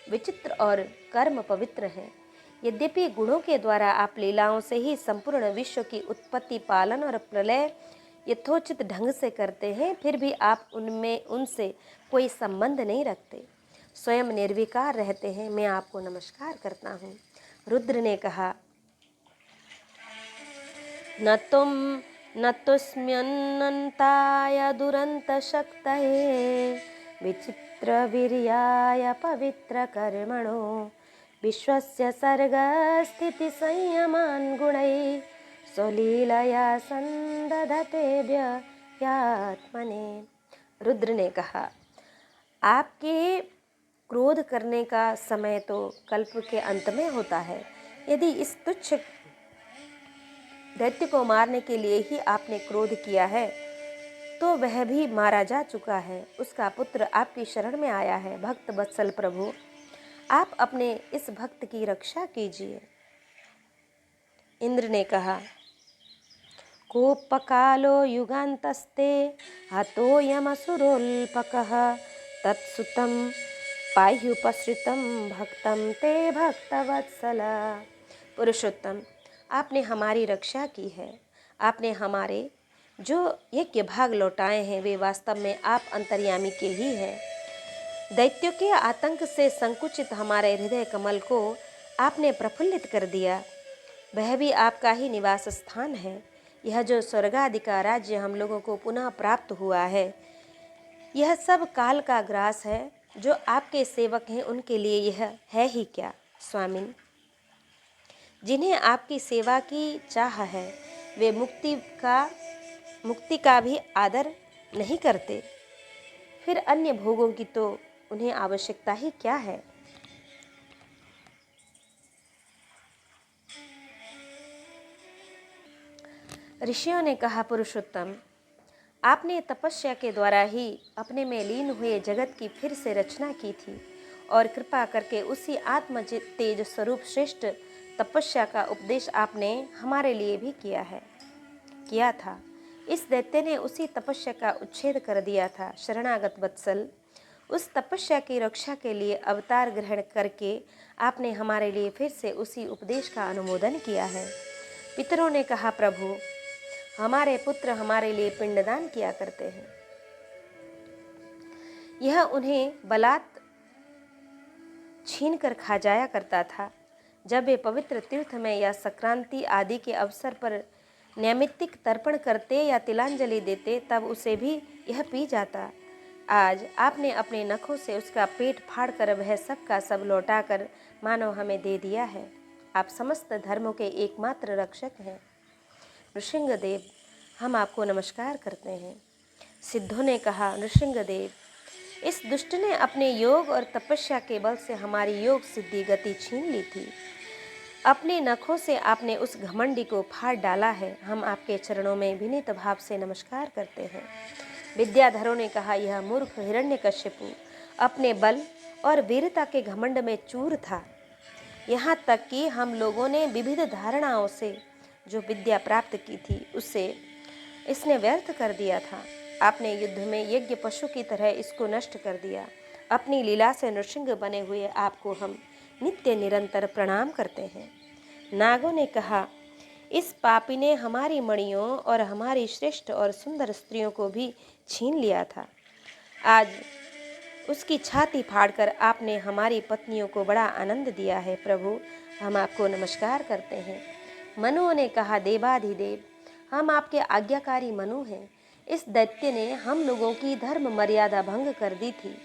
विचित्र और कर्म पवित्र है। यद्यपि गुणों के द्वारा आप लीलाओं से ही संपूर्ण विश्व की उत्पत्ति, पालन और प्रलय यथोचित ढंग से करते हैं, फिर भी आप उनसे कोई संबंध नहीं रखते, स्वयं निर्विकार रहते हैं। मैं आपको नमस्कार करता हूँ। रुद्र ने कहा, न तुस्म्यन्नन्ताय दुरंत शक्तये विचित्र वीर्याय पवित्र कर्मणो विश्वस्य सर्गस्थिति संयमान् गुणैः स्वलीलया संदधते व्ययात्मने। रुद्र ने कहा, आपके क्रोध करने का समय तो कल्प के अंत में होता है। यदि इस तुच्छ दैत्य को मारने के लिए ही आपने क्रोध किया है तो वह भी मारा जा चुका है। उसका पुत्र आपकी शरण में आया है। भक्त वत्सल प्रभु, आप अपने इस भक्त की रक्षा कीजिए। इंद्र ने कहा, कोपकालो युगान्तस्ते हतोऽयमसुरोल्पकः तत्सुतं पाह्युपसृतं भक्तं ते भक्तवत्सला। पुरुषोत्तम, आपने हमारी रक्षा की है। आपने हमारे जो यज्ञ भाग लौटाए हैं वे वास्तव में आप अंतर्यामी के ही हैं। दैत्यों के आतंक से संकुचित हमारे हृदय कमल को आपने प्रफुल्लित कर दिया। वह भी आपका ही निवास स्थान है। यह जो स्वर्गादि का राज्य हम लोगों को पुनः प्राप्त हुआ है, यह सब काल का ग्रास है। जो आपके सेवक हैं उनके लिए यह है ही क्या। स्वामिन, जिन्हें आपकी सेवा की चाह है वे मुक्ति का भी आदर नहीं करते, फिर अन्य भोगों की तो उन्हें आवश्यकता ही क्या है। ऋषियों ने कहा, पुरुषोत्तम, आपने तपस्या के द्वारा ही अपने में लीन हुए जगत की फिर से रचना की थी और कृपा करके उसी आत्म तेज स्वरूप श्रेष्ठ तपस्या का उपदेश आपने हमारे लिए भी किया था। इस दैत्य ने उसी तपस्या का उच्छेद कर दिया था। शरणागत वत्सल, उस तपस्या की रक्षा के लिए अवतार ग्रहण करके आपने हमारे लिए फिर से उसी उपदेश का अनुमोदन किया है। पितरों ने कहा, प्रभु, हमारे पुत्र हमारे लिए पिंडदान किया करते हैं। यह उन्हें बलात् छीन कर खा जाया करता था। जब वे पवित्र तीर्थ में या संक्रांति आदि के अवसर पर नैमित्तिक तर्पण करते या तिलांजलि देते तब उसे भी यह पी जाता। आज आपने अपने नखों से उसका पेट फाड़कर वह सब का सब लौटाकर मानो हमें दे दिया है। आप समस्त धर्मों के एकमात्र रक्षक हैं। नृसिंहदेव, हम आपको नमस्कार करते हैं। सिद्धों ने कहा, नृसिंहदेव, इस दुष्ट ने अपने योग और तपस्या के बल से हमारी योग सिद्धि गति छीन ली थी। अपने नखों से आपने उस घमंडी को फाड़ डाला है। हम आपके चरणों में विनीत भाव से नमस्कार करते हैं। विद्याधरों ने कहा, यह मूर्ख हिरण्यकश्यपु अपने बल और वीरता के घमंड में चूर था। यहाँ तक कि हम लोगों ने विविध धारणाओं से जो विद्या प्राप्त की थी उसे इसने व्यर्थ कर दिया था। आपने युद्ध में यज्ञ पशु की तरह इसको नष्ट कर दिया। अपनी लीला से नृसिंह बने हुए आपको हम नित्य निरंतर प्रणाम करते हैं। नागों ने कहा, इस पापी ने हमारी मणियों और हमारी श्रेष्ठ और सुंदर स्त्रियों को भी छीन लिया था। आज उसकी छाती फाड़कर आपने हमारी पत्नियों को बड़ा आनंद दिया है। प्रभु, हम आपको नमस्कार करते हैं। मनुओं ने कहा, देवाधिदेव, हम आपके आज्ञाकारी मनु हैं। इस दैत्य ने हम लोगों की धर्म मर्यादा भंग कर दी थी।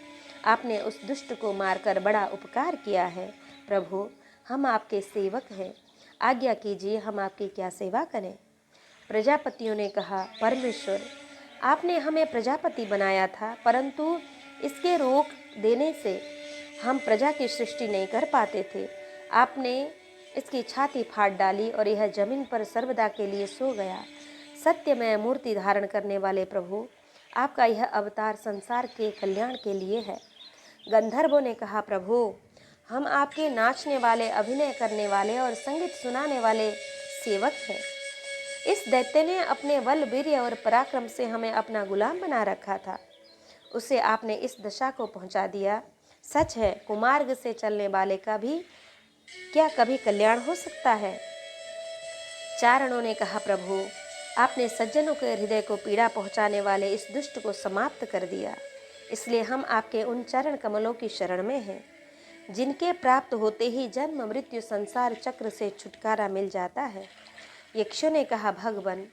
आपने उस दुष्ट को मारकर बड़ा उपकार किया है। प्रभु, हम आपके सेवक हैं, आज्ञा कीजिए, हम आपकी क्या सेवा करें। प्रजापतियों ने कहा, परमेश्वर, आपने हमें प्रजापति बनाया था, परंतु इसके रोक देने से हम प्रजा की सृष्टि नहीं कर पाते थे। आपने इसकी छाती फाड़ डाली और यह जमीन पर सर्वदा के लिए सो गया। सत्यमय मूर्ति धारण करने वाले प्रभु, आपका यह अवतार संसार के कल्याण के लिए है। गंधर्वों ने कहा, प्रभु, हम आपके नाचने वाले, अभिनय करने वाले और संगीत सुनाने वाले सेवक हैं। इस दैत्य ने अपने बल, वीर्य और पराक्रम से हमें अपना गुलाम बना रखा था। उसे आपने इस दशा को पहुंचा दिया। सच है, कुमार्ग से चलने वाले का भी क्या कभी कल्याण हो सकता है। चारणों ने कहा, प्रभु, आपने सज्जनों के हृदय को पीड़ा पहुंचाने वाले इस दुष्ट को समाप्त कर दिया। इसलिए हम आपके उन चरण कमलों की शरण में हैं, जिनके प्राप्त होते ही जन्म मृत्यु संसार चक्र से छुटकारा मिल जाता है। यक्षों ने कहा, भगवान,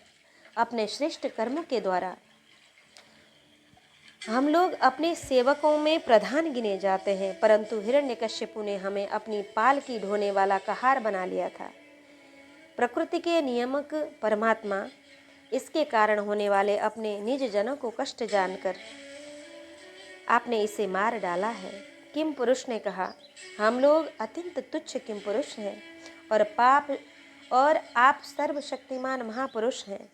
अपने श्रेष्ठ कर्मों के द्वारा हम लोग अपने सेवकों में प्रधान गिने जाते हैं, परंतु हिरण्यकश्यपु ने हमें अपनी पाल की ढोने वाला कहार बना लिया था। प्रकृति के नियामक परमात्मा इसके कारण होने वाले अपने निज जनों को कष्ट जानकर आपने इसे मार डाला है। किम पुरुष ने कहा, हम लोग अत्यंत तुच्छ किम पुरुष हैं और आप सर्वशक्तिमान महापुरुष हैं।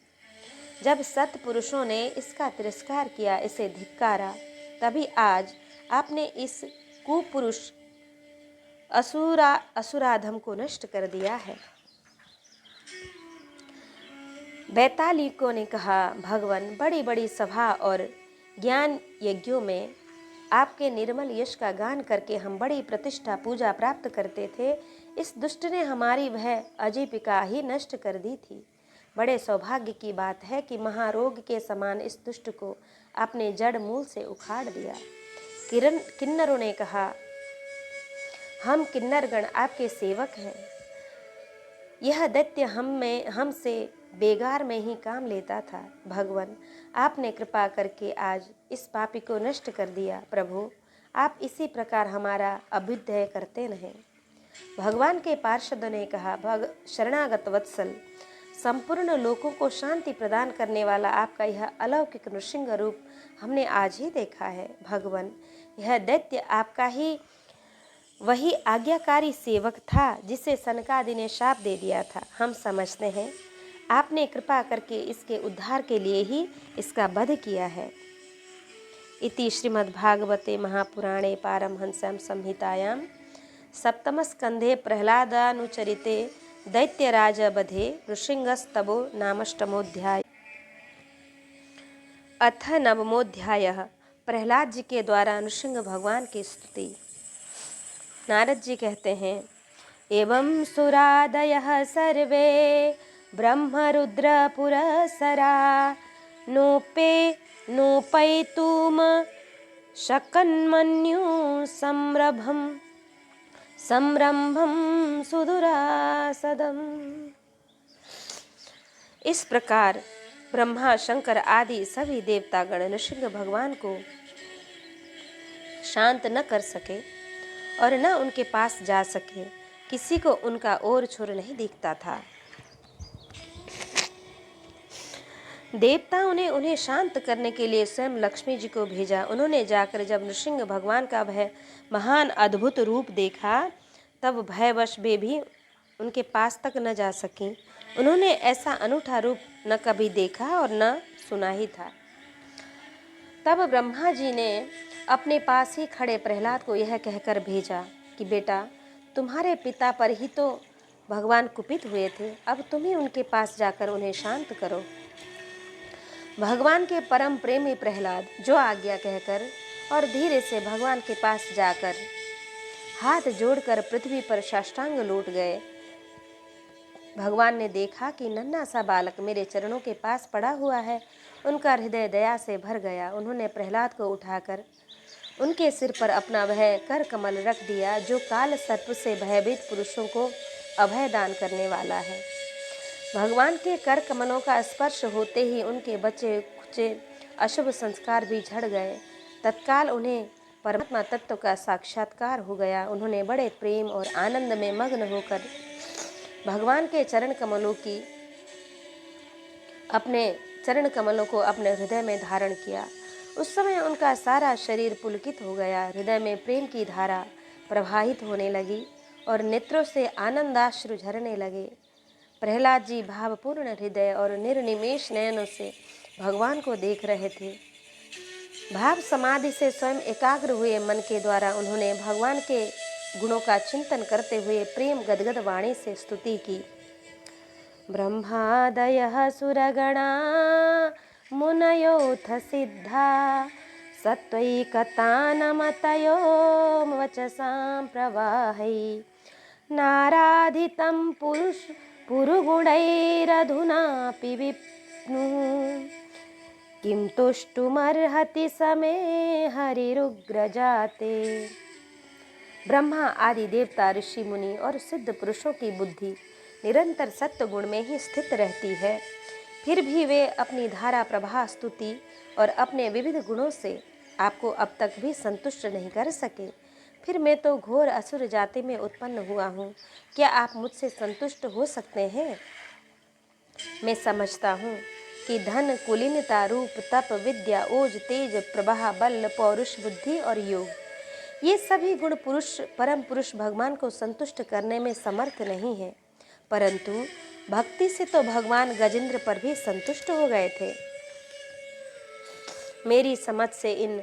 जब सत्पुरुषों ने इसका तिरस्कार किया, इसे धिक्कारा, तभी आज आपने इस कुपुरुष असुराधम को नष्ट कर दिया है। बैतालिकों ने कहा, भगवान, बड़ी बड़ी सभा और ज्ञान यज्ञों में आपके निर्मल यश का गान करके हम बड़ी प्रतिष्ठा पूजा प्राप्त करते थे। इस दुष्ट ने हमारी वह आजीविका ही नष्ट कर दी थी। बड़े सौभाग्य की बात है कि महारोग के समान इस दुष्ट को आपने जड़ मूल से उखाड़ दिया। किन्नरों ने कहा, हम किन्नरगण आपके सेवक हैं। यह दैत्य हमसे बेगार में ही काम लेता था। भगवान, आपने कृपा करके आज इस पापी को नष्ट कर दिया। प्रभु, आप इसी प्रकार हमारा अभ्युदय करते रहें। भगवान के पार्षदों ने कहा, शरणागत वत्सल, संपूर्ण लोकों को शांति प्रदान करने वाला आपका यह अलौकिक नृसिंह रूप हमने आज ही देखा है। भगवान, यह दैत्य आपका ही वही आज्ञाकारी सेवक था जिसे सनकादि ने शाप दे दिया था। हम समझते हैं आपने कृपा करके इसके उद्धार के लिए ही इसका वध किया है। इति श्रीमद्भागवते महापुराणे पारमहंस्यां संहितायां सप्तमस्कन्धे प्रह्लादानुचरिते दैत्यराजवधे नृसिंहस्तवो नामाष्टमोऽध्याय। अथ नवमोऽध्यायः। प्रहलाद जी के द्वारा नृसिंह भगवान की स्तुति। नारद जी कहते हैं, एवं सुरादयः सर्वे ब्रह्मरुद्रपुरःसरा नोपैतुम शक्न्मन्यु संरम्भं सुदुरासदम्। इस प्रकार ब्रह्मा, शंकर आदि सभी देवतागण नृसिंह भगवान को शांत न कर सके और न उनके पास जा सके। किसी को उनका ओर छोर नहीं दिखता था। देवताओं ने उन्हें शांत करने के लिए स्वयं लक्ष्मी जी को भेजा। उन्होंने जाकर जब नृसिंह भगवान का वह महान अद्भुत रूप देखा, तब भयवश वे भी उनके पास तक न जा सकीं। उन्होंने ऐसा अनूठा रूप न कभी देखा और न सुना ही था। तब ब्रह्मा जी ने अपने पास ही खड़े प्रहलाद को यह कहकर भेजा कि बेटा, तुम्हारे पिता पर ही तो भगवान कुपित हुए थे, अब तुम ही उनके पास जाकर उन्हें शांत करो। भगवान के परम प्रेमी प्रहलाद जो आज्ञा कहकर और धीरे से भगवान के पास जाकर हाथ जोड़कर पृथ्वी पर साष्टांग लौट गए। भगवान ने देखा कि नन्हा सा बालक मेरे चरणों के पास पड़ा हुआ है। उनका हृदय दया से भर गया। उन्होंने प्रहलाद को उठाकर उनके सिर पर अपना वह कर कमल रख दिया जो काल सर्प से भयभीत पुरुषों को अभय दान करने वाला है। भगवान के कर कमलों का स्पर्श होते ही उनके बचे खुचे अशुभ संस्कार भी झड़ गए। तत्काल उन्हें परमात्मा तत्व का साक्षात्कार हो गया। उन्होंने बड़े प्रेम और आनंद में मग्न होकर भगवान के चरण कमलों को अपने हृदय में धारण किया। उस समय उनका सारा शरीर पुलकित हो गया। हृदय में प्रेम की धारा प्रवाहित होने लगी और नेत्रों से आनंदाश्रु झरने लगे। प्रहलाद जी भावपूर्ण हृदय और निर्निमेष नयनों से भगवान को देख रहे थे। भाव समाधि से स्वयं एकाग्र हुए मन के द्वारा उन्होंने भगवान के गुणों का चिंतन करते हुए प्रेम गदगद वाणी से स्तुति की। ब्रह्मादयः सुरगणा मुनयोऽथ सिद्धा सत्त्वैकतानमतयो वचसां प्रवाहै नाराधितं पुरुगुणैरधुनापि विष्णुः किं तुष्टुमर्हति समे हरिरुग्रजाते। ब्रह्मा आदि देवता, ऋषि मुनि और सिद्ध पुरुषों की बुद्धि निरंतर सत्य गुण में ही स्थित रहती है, फिर भी वे अपनी धारा प्रवाह स्तुति और अपने विविध गुणों से आपको अब तक भी संतुष्ट नहीं कर सके। फिर मैं तो घोर असुर जाति में उत्पन्न हुआ हूँ, क्या आप मुझसे संतुष्ट हो सकते हैं? मैं समझता हूँ कि धन, कुलीनता, रूप, तप, विद्या, ओज, तेज, प्रवाह, बल, पौरुष, बुद्धि और योग, ये सभी गुण परम पुरुष भगवान को संतुष्ट करने में समर्थ नहीं है, परंतु भक्ति से तो भगवान गजेंद्र पर भी संतुष्ट हो गए थे। मेरी समझ से इन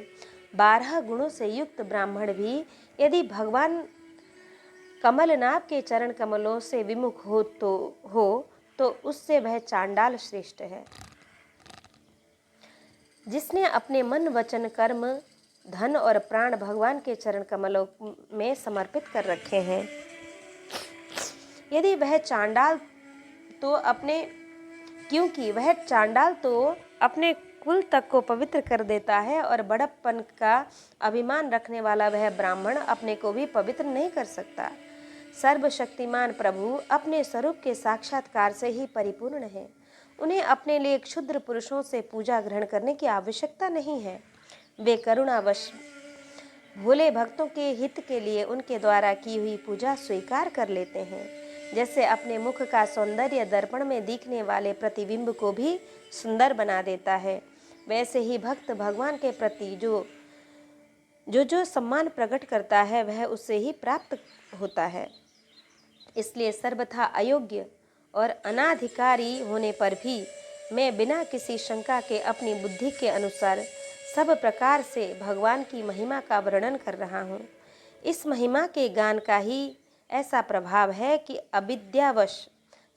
12 गुणों से युक्त ब्राह्मण भी यदि भगवान कमलनाभ के चरण कमलों से विमुख हो तो उससे वह चांडाल श्रेष्ठ है, जिसने अपने मन, वचन, कर्म, धन और प्राण भगवान के चरण कमलों में समर्पित कर रखे हैं। यदि वह चांडाल तो अपने कुल तक को पवित्र कर देता है और बड़प्पन का अभिमान रखने वाला वह ब्राह्मण अपने को भी पवित्र नहीं कर सकता। सर्वशक्तिमान प्रभु अपने स्वरूप के साक्षात्कार से ही परिपूर्ण है। उन्हें अपने लिए क्षुद्र पुरुषों से पूजा ग्रहण करने की आवश्यकता नहीं है। वे करुणावश भोले भक्तों के हित के लिए उनके द्वारा की हुई पूजा स्वीकार कर लेते हैं। जैसे अपने मुख का सौंदर्य दर्पण में दिखने वाले प्रतिबिंब को भी सुंदर बना देता है, वैसे ही भक्त भगवान के प्रति जो सम्मान प्रकट करता है वह उससे ही प्राप्त होता है। इसलिए सर्वथा अयोग्य और अनाधिकारी होने पर भी मैं बिना किसी शंका के अपनी बुद्धि के अनुसार सब प्रकार से भगवान की महिमा का वर्णन कर रहा हूँ। इस महिमा के गान का ही ऐसा प्रभाव है कि अविद्यावश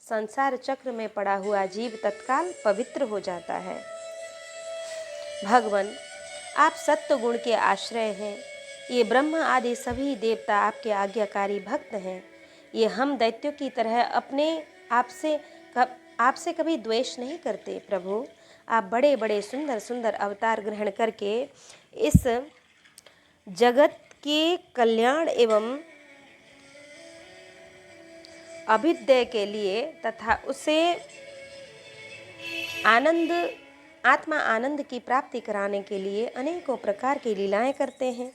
संसार चक्र में पड़ा हुआ जीव तत्काल पवित्र हो जाता है। भगवान, आप सत्य गुण के आश्रय हैं। ये ब्रह्मा आदि सभी देवता आपके आज्ञाकारी भक्त हैं। ये हम दैत्यों की तरह अपने आपसे कभी द्वेष नहीं करते। प्रभु, आप बड़े बड़े सुंदर सुंदर अवतार ग्रहण करके इस जगत के कल्याण एवं अभ्युदय के लिए तथा उसे आत्मा आनंद की प्राप्ति कराने के लिए अनेकों प्रकार की लीलाएं करते हैं।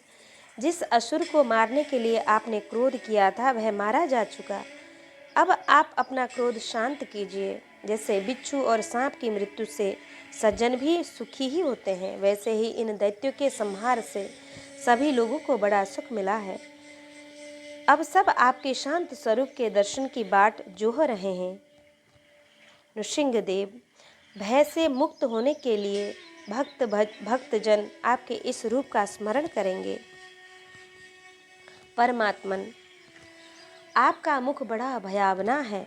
जिस असुर को मारने के लिए आपने क्रोध किया था वह मारा जा चुका। अब आप अपना क्रोध शांत कीजिए। जैसे बिच्छू और सांप की मृत्यु से सज्जन भी सुखी ही होते हैं, वैसे ही इन दैत्यों के संहार से सभी लोगों को बड़ा सुख मिला है। अब सब आपके शांत स्वरूप के दर्शन की बाट जोह रहे हैं। नृसिंहदेव, भय से मुक्त होने के लिए भक्तजन आपके इस रूप का स्मरण करेंगे। परमात्मन, आपका मुख बड़ा भयावना है।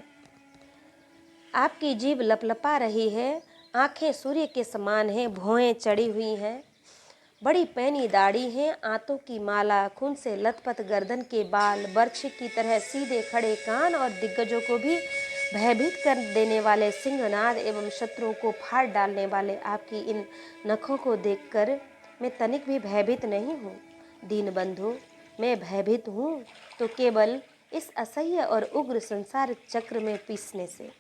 आपकी जीभ लपलपा रही है, आंखें सूर्य के समान हैं, भौहें चढ़ी हुई हैं, बड़ी पैनी दाढ़ी है, आंतों की माला, खून से लथपथ गर्दन के बाल, बर्छी की तरह सीधे खड़े कान और दिग्गजों को भी भयभीत कर देने वाले सिंहनाद एवं शत्रुओं को फाड़ डालने वाले आपकी इन नखों को देखकर मैं तनिक भी भयभीत नहीं हूँ। दीनबंधु, मैं भयभीत हूँ तो केवल इस असह्य और उग्र संसार चक्र में पीसने से।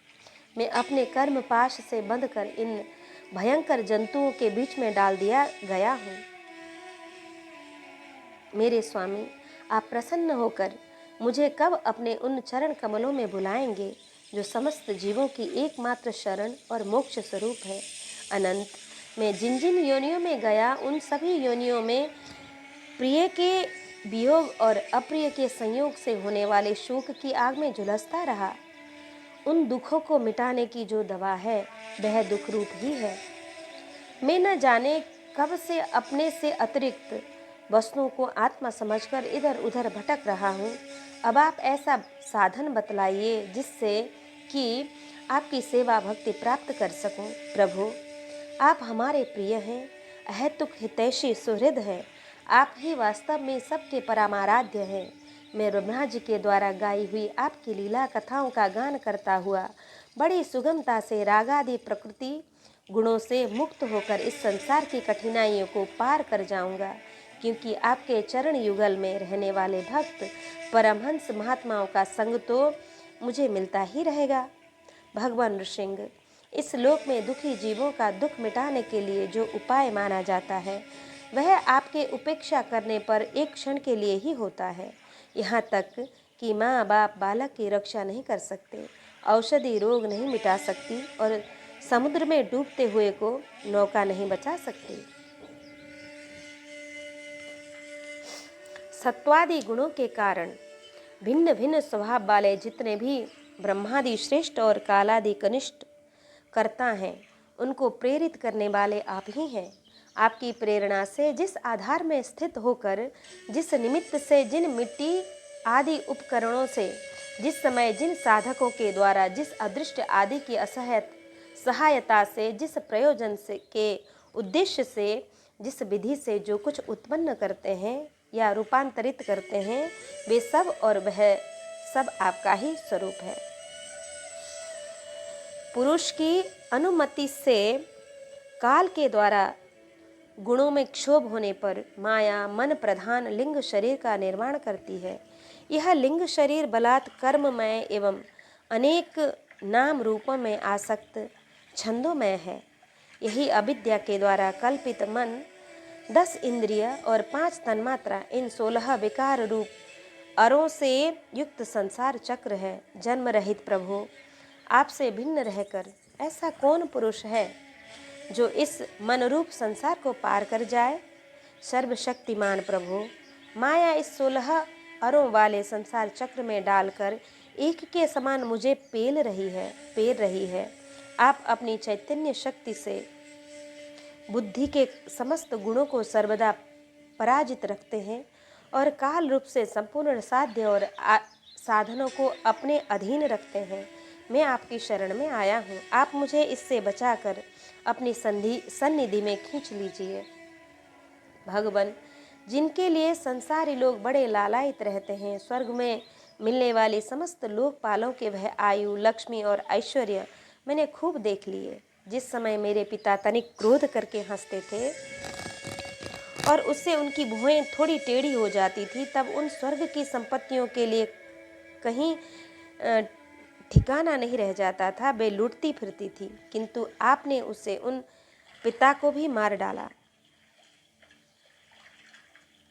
मैं अपने कर्म पाश से बंधकर इन भयंकर जंतुओं के बीच में डाल दिया गया हूँ। मेरे स्वामी, आप प्रसन्न होकर मुझे कब अपने उन चरण कमलों में बुलाएंगे जो समस्त जीवों की एकमात्र शरण और मोक्ष स्वरूप है। अनंत, मैं जिन जिन योनियों में गया उन सभी योनियों में प्रिय के वियोग और अप्रिय के संयोग से होने वाले शोक की आग में झुलसता रहा। उन दुखों को मिटाने की जो दवा है वह दुख रूप ही है। मैं न जाने कब से अपने से अतिरिक्त वस्तुओं को आत्मा समझकर इधर उधर भटक रहा हूँ। अब आप ऐसा साधन बतलाइए जिससे कि आपकी सेवा भक्ति प्राप्त कर सकूं। प्रभु, आप हमारे प्रिय हैं, अहेतुक हितैषी सुहृद हैं। आप ही वास्तव में सबके परमाराध्य हैं। मैं ब्रह्मा जी के द्वारा गाई हुई आपकी लीला कथाओं का गान करता हुआ बड़ी सुगमता से रागादि प्रकृति गुणों से मुक्त होकर इस संसार की कठिनाइयों को पार कर जाऊंगा, क्योंकि आपके चरण युगल में रहने वाले भक्त परमहंस महात्माओं का संग तो मुझे मिलता ही रहेगा। भगवान नृसिंह, इस लोक में दुखी जीवों का दुख मिटाने के लिए जो उपाय माना जाता है वह आपके उपेक्षा करने पर एक क्षण के लिए ही होता है। यहाँ तक कि माँ बाप बालक की रक्षा नहीं कर सकते, औषधि रोग नहीं मिटा सकती और समुद्र में डूबते हुए को नौका नहीं बचा सकती। सत्वादि गुणों के कारण भिन्न भिन्न स्वभाव वाले जितने भी ब्रह्मादि श्रेष्ठ और कालादि कनिष्ठ करता हैं, उनको प्रेरित करने वाले आप ही हैं। आपकी प्रेरणा से जिस आधार में स्थित होकर, जिस निमित्त से, जिन मिट्टी आदि उपकरणों से, जिस समय जिन साधकों के द्वारा, जिस अदृष्ट आदि की सहायता से, जिस प्रयोजन से के उद्देश्य से, जिस विधि से जो कुछ उत्पन्न करते हैं या रूपांतरित करते हैं, वे सब और वह सब आपका ही स्वरूप है। पुरुष की अनुमति से काल के द्वारा गुणों में क्षोभ होने पर माया मन प्रधान लिंग शरीर का निर्माण करती है। यह लिंग शरीर बलात् कर्ममय एवं अनेक नाम रूपों में आसक्त छंदोमय है। यही अविद्या के द्वारा कल्पित मन, 10 इंद्रिय और 5 तन्मात्रा, इन 16 विकार रूप अरों से युक्त संसार चक्र है। जन्म रहित प्रभु, आपसे भिन्न रहकर ऐसा कौन पुरुष है जो इस मनरूप संसार को पार कर जाए। सर्वशक्तिमान प्रभु, माया इस 16 अरों वाले संसार चक्र में डालकर एक के समान मुझे पेल रही है। आप अपनी चैतन्य शक्ति से बुद्धि के समस्त गुणों को सर्वदा पराजित रखते हैं और काल रूप से संपूर्ण साध्य और साधनों को अपने अधीन रखते हैं। मैं आपकी शरण में आया हूँ, आप मुझे इससे बचाकर अपनी सन्निधि में खींच लीजिए। भगवान, जिनके लिए संसारी लोग बड़े लालायित रहते हैं, स्वर्ग में मिलने वाली समस्त लोकपालों के वह आयु, लक्ष्मी और ऐश्वर्य मैंने खूब देख लिए। जिस समय मेरे पिता तनिक क्रोध करके हंसते थे और उससे उनकी भुएं थोड़ी टेढ़ी हो जाती थी, तब उन स्वर्ग की संपत्तियों के लिए कहीं ठिकाना नहीं रह जाता था, वे लूटती फिरती थी। किंतु आपने उसे उन पिता को भी मार डाला,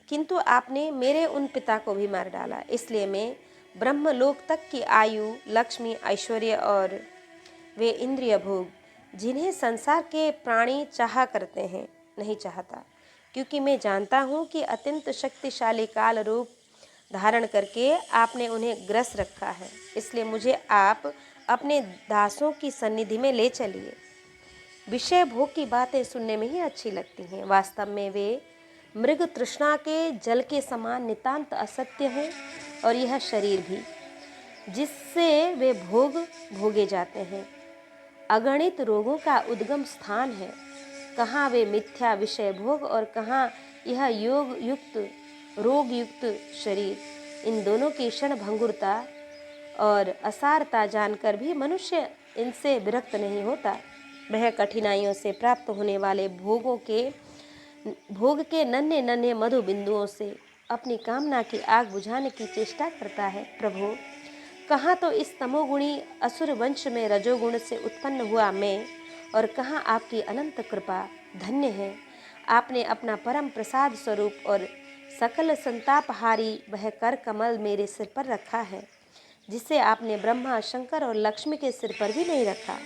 किंतु आपने मेरे उन पिता को भी मार डाला। इसलिए मैं ब्रह्मलोक तक की आयु, लक्ष्मी, ऐश्वर्य और वे इंद्रिय भोग, जिन्हें संसार के प्राणी चाहा करते हैं, नहीं चाहता, क्योंकि मैं जानता हूँ कि अत्यंत शक्तिशाली काल रूप धारण करके आपने उन्हें ग्रस रखा है। इसलिए मुझे आप अपने दासों की सन्निधि में ले चलिए। विषय भोग की बातें सुनने में ही अच्छी लगती हैं। वास्तव में वे मृग तृष्णा के जल के समान नितांत असत्य हैं, और यह शरीर भी जिससे वे भोगे जाते हैं अगणित रोगों का उद्गम स्थान है। कहाँ वे मिथ्या विषय भोग और कहाँ यह रोग युक्त शरीर। इन दोनों की क्षण भंगुरता और असारता जानकर भी मनुष्य इनसे विरक्त नहीं होता। वह कठिनाइयों से प्राप्त होने वाले भोग के नन्हे नन्हे मधु बिंदुओं से अपनी कामना की आग बुझाने की चेष्टा करता है। प्रभु, कहाँ तो इस तमोगुणी असुर वंश में रजोगुण से उत्पन्न हुआ मैं, और कहाँ आपकी अनंत कृपा। धन्य है आपने अपना परम प्रसाद स्वरूप और सकल संतापहारी वह कर कमल मेरे सिर पर रखा है, जिसे आपने ब्रह्मा, शंकर और लक्ष्मी के सिर पर भी नहीं रखा।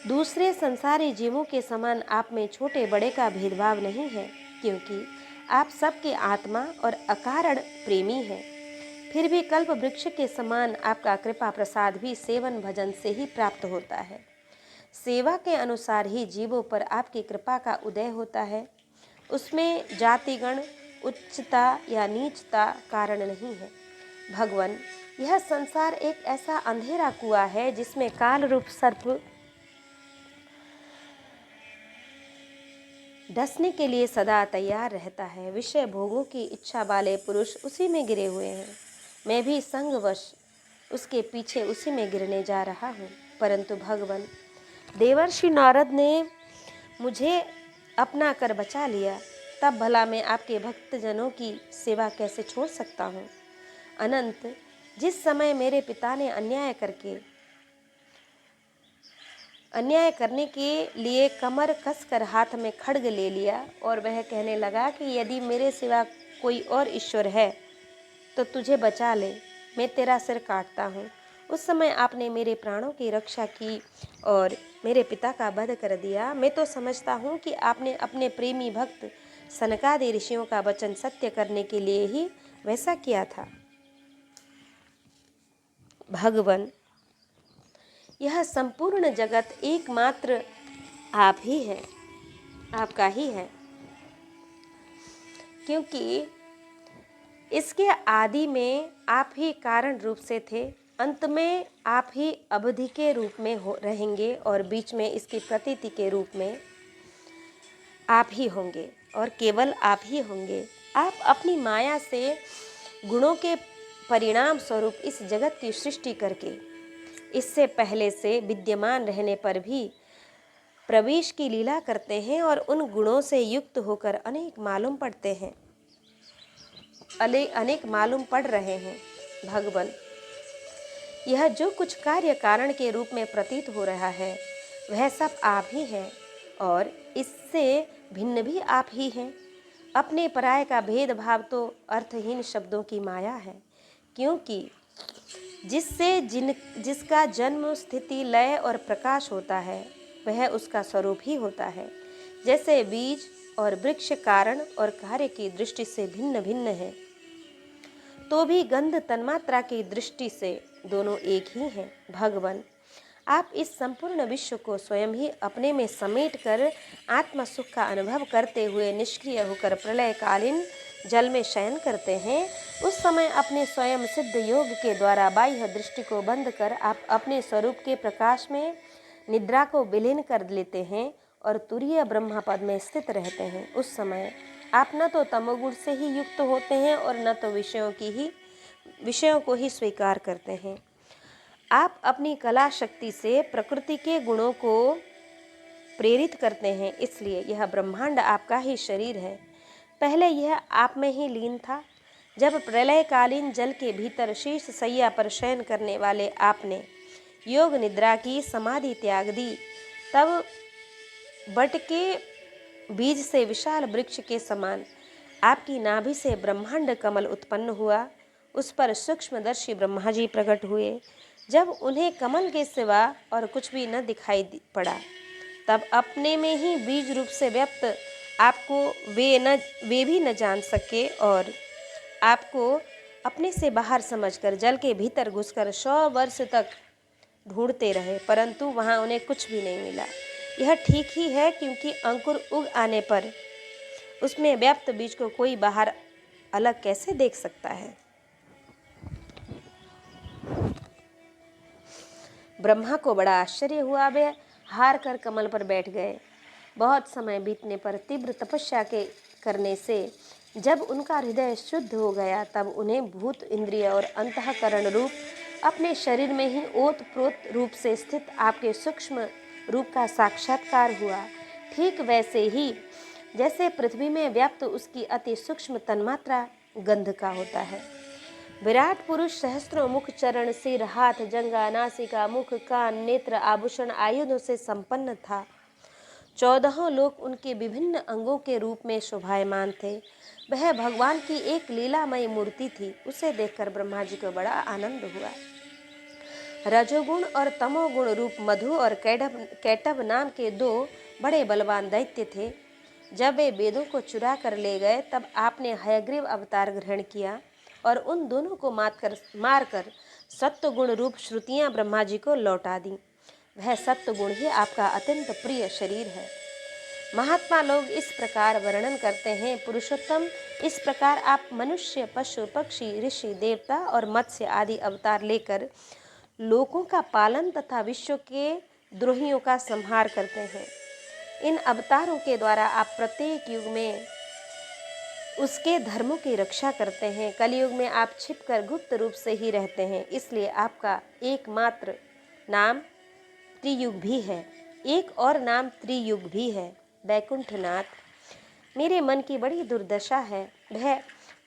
दूसरे संसारी जीवों के समान आप में छोटे बड़े का भेदभाव नहीं है, क्योंकि आप सबके आत्मा और अकारण प्रेमी हैं। फिर भी कल्प वृक्ष के समान आपका कृपा प्रसाद भी सेवन भजन से ही प्राप्त होता है। सेवा के अनुसार ही जीवों पर आपकी कृपा का उदय होता है। उसमें जातिगण, उच्चता या नीचता कारण नहीं है। भगवान, यह संसार एक ऐसा अंधेरा कुआं है जिसमें काल रूप सर्प डसने के लिए सदा तैयार रहता है। विषय भोगों की इच्छा वाले पुरुष उसी में गिरे हुए हैं। मैं भी संगवश उसके पीछे उसी में गिरने जा रहा हूँ। परंतु भगवान, देवर्षि नारद ने मुझे अपना कर बचा लिया, तब भला मैं आपके भक्तजनों की सेवा कैसे छोड़ सकता हूँ। अनंत, जिस समय मेरे पिता ने अन्याय करने के लिए कमर कसकर हाथ में खड्ग ले लिया और वह कहने लगा कि यदि मेरे सिवा कोई और ईश्वर है तो तुझे बचा ले, मैं तेरा सिर काटता हूँ, उस समय आपने मेरे प्राणों की रक्षा की और मेरे पिता का वध कर दिया। मैं तो समझता हूँ कि आपने अपने प्रेमी भक्त सनकादि ऋषियों का वचन सत्य करने के लिए ही वैसा किया था। भगवान, यह संपूर्ण जगत एकमात्र आप ही है, आपका ही है, क्योंकि इसके आदि में आप ही कारण रूप से थे, अंत में आप ही अवधि के रूप में रहेंगे और बीच में इसकी प्रतीति के रूप में आप ही होंगे और केवल आप ही होंगे। आप अपनी माया से गुणों के परिणाम स्वरूप इस जगत की सृष्टि करके इससे पहले से विद्यमान रहने पर भी प्रवेश की लीला करते हैं और उन गुणों से युक्त होकर अनेक मालूम पड़ रहे हैं। भगवान, यह जो कुछ कार्य कारण के रूप में प्रतीत हो रहा है वह सब आप ही है और इससे भिन्न भी आप ही हैं। अपने पराये का भेदभाव तो अर्थहीन शब्दों की माया है, क्योंकि जिसका जन्म, स्थिति, लय और प्रकाश होता है वह उसका स्वरूप ही होता है। जैसे बीज और वृक्ष कारण और कार्य की दृष्टि से भिन्न भिन्न है, तो भी गंध तन्मात्रा की दृष्टि से दोनों एक ही हैं। भगवान, आप इस संपूर्ण विश्व को स्वयं ही अपने में समेट कर आत्म सुख का अनुभव करते हुए निष्क्रिय होकर प्रलयकालीन जल में शयन करते हैं। उस समय अपने स्वयं सिद्ध योग के द्वारा बाह्य दृष्टि को बंद कर आप अपने स्वरूप के प्रकाश में निद्रा को विलीन कर लेते हैं और तुरीय ब्रह्म पद में स्थित रहते हैं। उस समय आप न तो तमोगुण से ही युक्त होते हैं और न तो विषयों को ही स्वीकार करते हैं। आप अपनी कला शक्ति से प्रकृति के गुणों को प्रेरित करते हैं, इसलिए यह ब्रह्मांड आपका ही शरीर है। पहले यह आप में ही लीन था। जब प्रलयकालीन जल के भीतर शीर्ष सैया पर शयन करने वाले आपने योग निद्रा की समाधि त्याग दी, तब बट के बीज से विशाल वृक्ष के समान आपकी नाभि से ब्रह्मांड कमल उत्पन्न हुआ। उस पर सूक्ष्मदर्शी ब्रह्मा जी प्रकट हुए। जब उन्हें कमल के सिवा और कुछ भी न दिखाई पड़ा, तब अपने में ही बीज रूप से व्यक्त आपको वे भी न जान सके और आपको अपने से बाहर समझकर जल के भीतर घुसकर 100 वर्ष तक ढूंढते रहे, परंतु वहाँ उन्हें कुछ भी नहीं मिला। यह ठीक ही है, क्योंकि अंकुर उग आने पर उसमें व्याप्त बीज को कोई बाहर अलग कैसे देख सकता है। ब्रह्मा को बड़ा आश्चर्य हुआ। वे हार कर कमल पर बैठ गए। बहुत समय बीतने पर तीव्र तपस्या के करने से जब उनका हृदय शुद्ध हो गया, तब उन्हें भूत, इंद्रिय और अंतःकरण रूप अपने शरीर में ही ओतप्रोत रूप से स्थित आपके सूक्ष्म रूप का साक्षात्कार हुआ। ठीक वैसे ही जैसे पृथ्वी में व्याप्त उसकी अति सूक्ष्म तन्मात्रा गंध का होता है। विराट पुरुष सहस्त्रों मुख, चरण, सिर, हाथ, जंगा, नासिका, मुख, कान, नेत्र, आभूषण, आयुधों से संपन्न था। 14 लोक उनके विभिन्न अंगों के रूप में शोभायमान थे। वह भगवान की एक लीलामयी मूर्ति थी। उसे देखकर ब्रह्मा जी को बड़ा आनंद हुआ। रजोगुण और तमोगुण रूप मधु और कैटभ नाम के 2 बड़े बलवान दैत्य थे। जब वे वेदों को चुरा कर ले गए, तब आपने हयग्रीव अवतार ग्रहण किया और उन दोनों को मारकर सत्वगुण रूप श्रुतियां ब्रह्मा जी को लौटा दी। वह सत्वगुण ही आपका अत्यंत प्रिय शरीर है। महात्मा लोग इस प्रकार वर्णन करते हैं, पुरुषोत्तम, इस प्रकार आप मनुष्य, पशु, पक्षी, ऋषि, देवता और मत्स्य आदि अवतार लेकर लोकों का पालन तथा विश्व के द्रोहियों का संहार करते हैं। इन अवतारों के द्वारा आप प्रत्येक युग में उसके धर्मों की रक्षा करते हैं। कलयुग में आप छिपकर गुप्त रूप से ही रहते हैं, इसलिए आपका एकमात्र नाम त्रियुग भी है। एक और नाम त्रियुग भी है, वैकुंठनाथ। मेरे मन की बड़ी दुर्दशा है। वह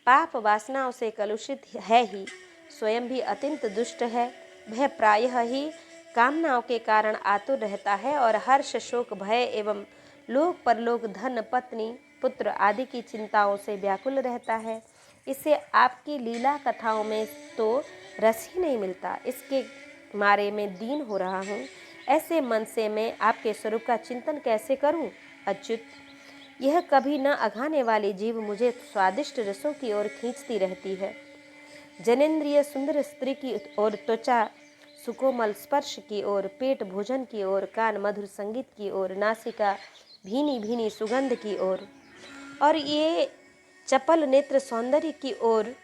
पाप वासनाओं से कलुषित है ही, स्वयं भी अत्यंत दुष्ट है। वह प्रायः ही कामनाओं के कारण आतुर रहता है और हर्ष, शोक, भय एवं लोक परलोक, धन, पत्नी, पुत्र आदि की चिंताओं से व्याकुल रहता है। इससे आपकी लीला कथाओं में तो रस ही नहीं मिलता। इसके मारे मैं दीन हो रहा हूँ। ऐसे मन से मैं आपके स्वरूप का चिंतन कैसे करूं? अच्युत, यह कभी न अघाने वाली जीव मुझे स्वादिष्ट रसों की ओर खींचती रहती है। जनेन्द्रिय सुंदर स्त्री की ओर, त्वचा सुकोमल स्पर्श की ओर, पेट भोजन की ओर, कान मधुर संगीत की ओर, नासिका भीनी भीनी सुगंध की ओर, और ये चपल नेत्र सौंदर्य की ओर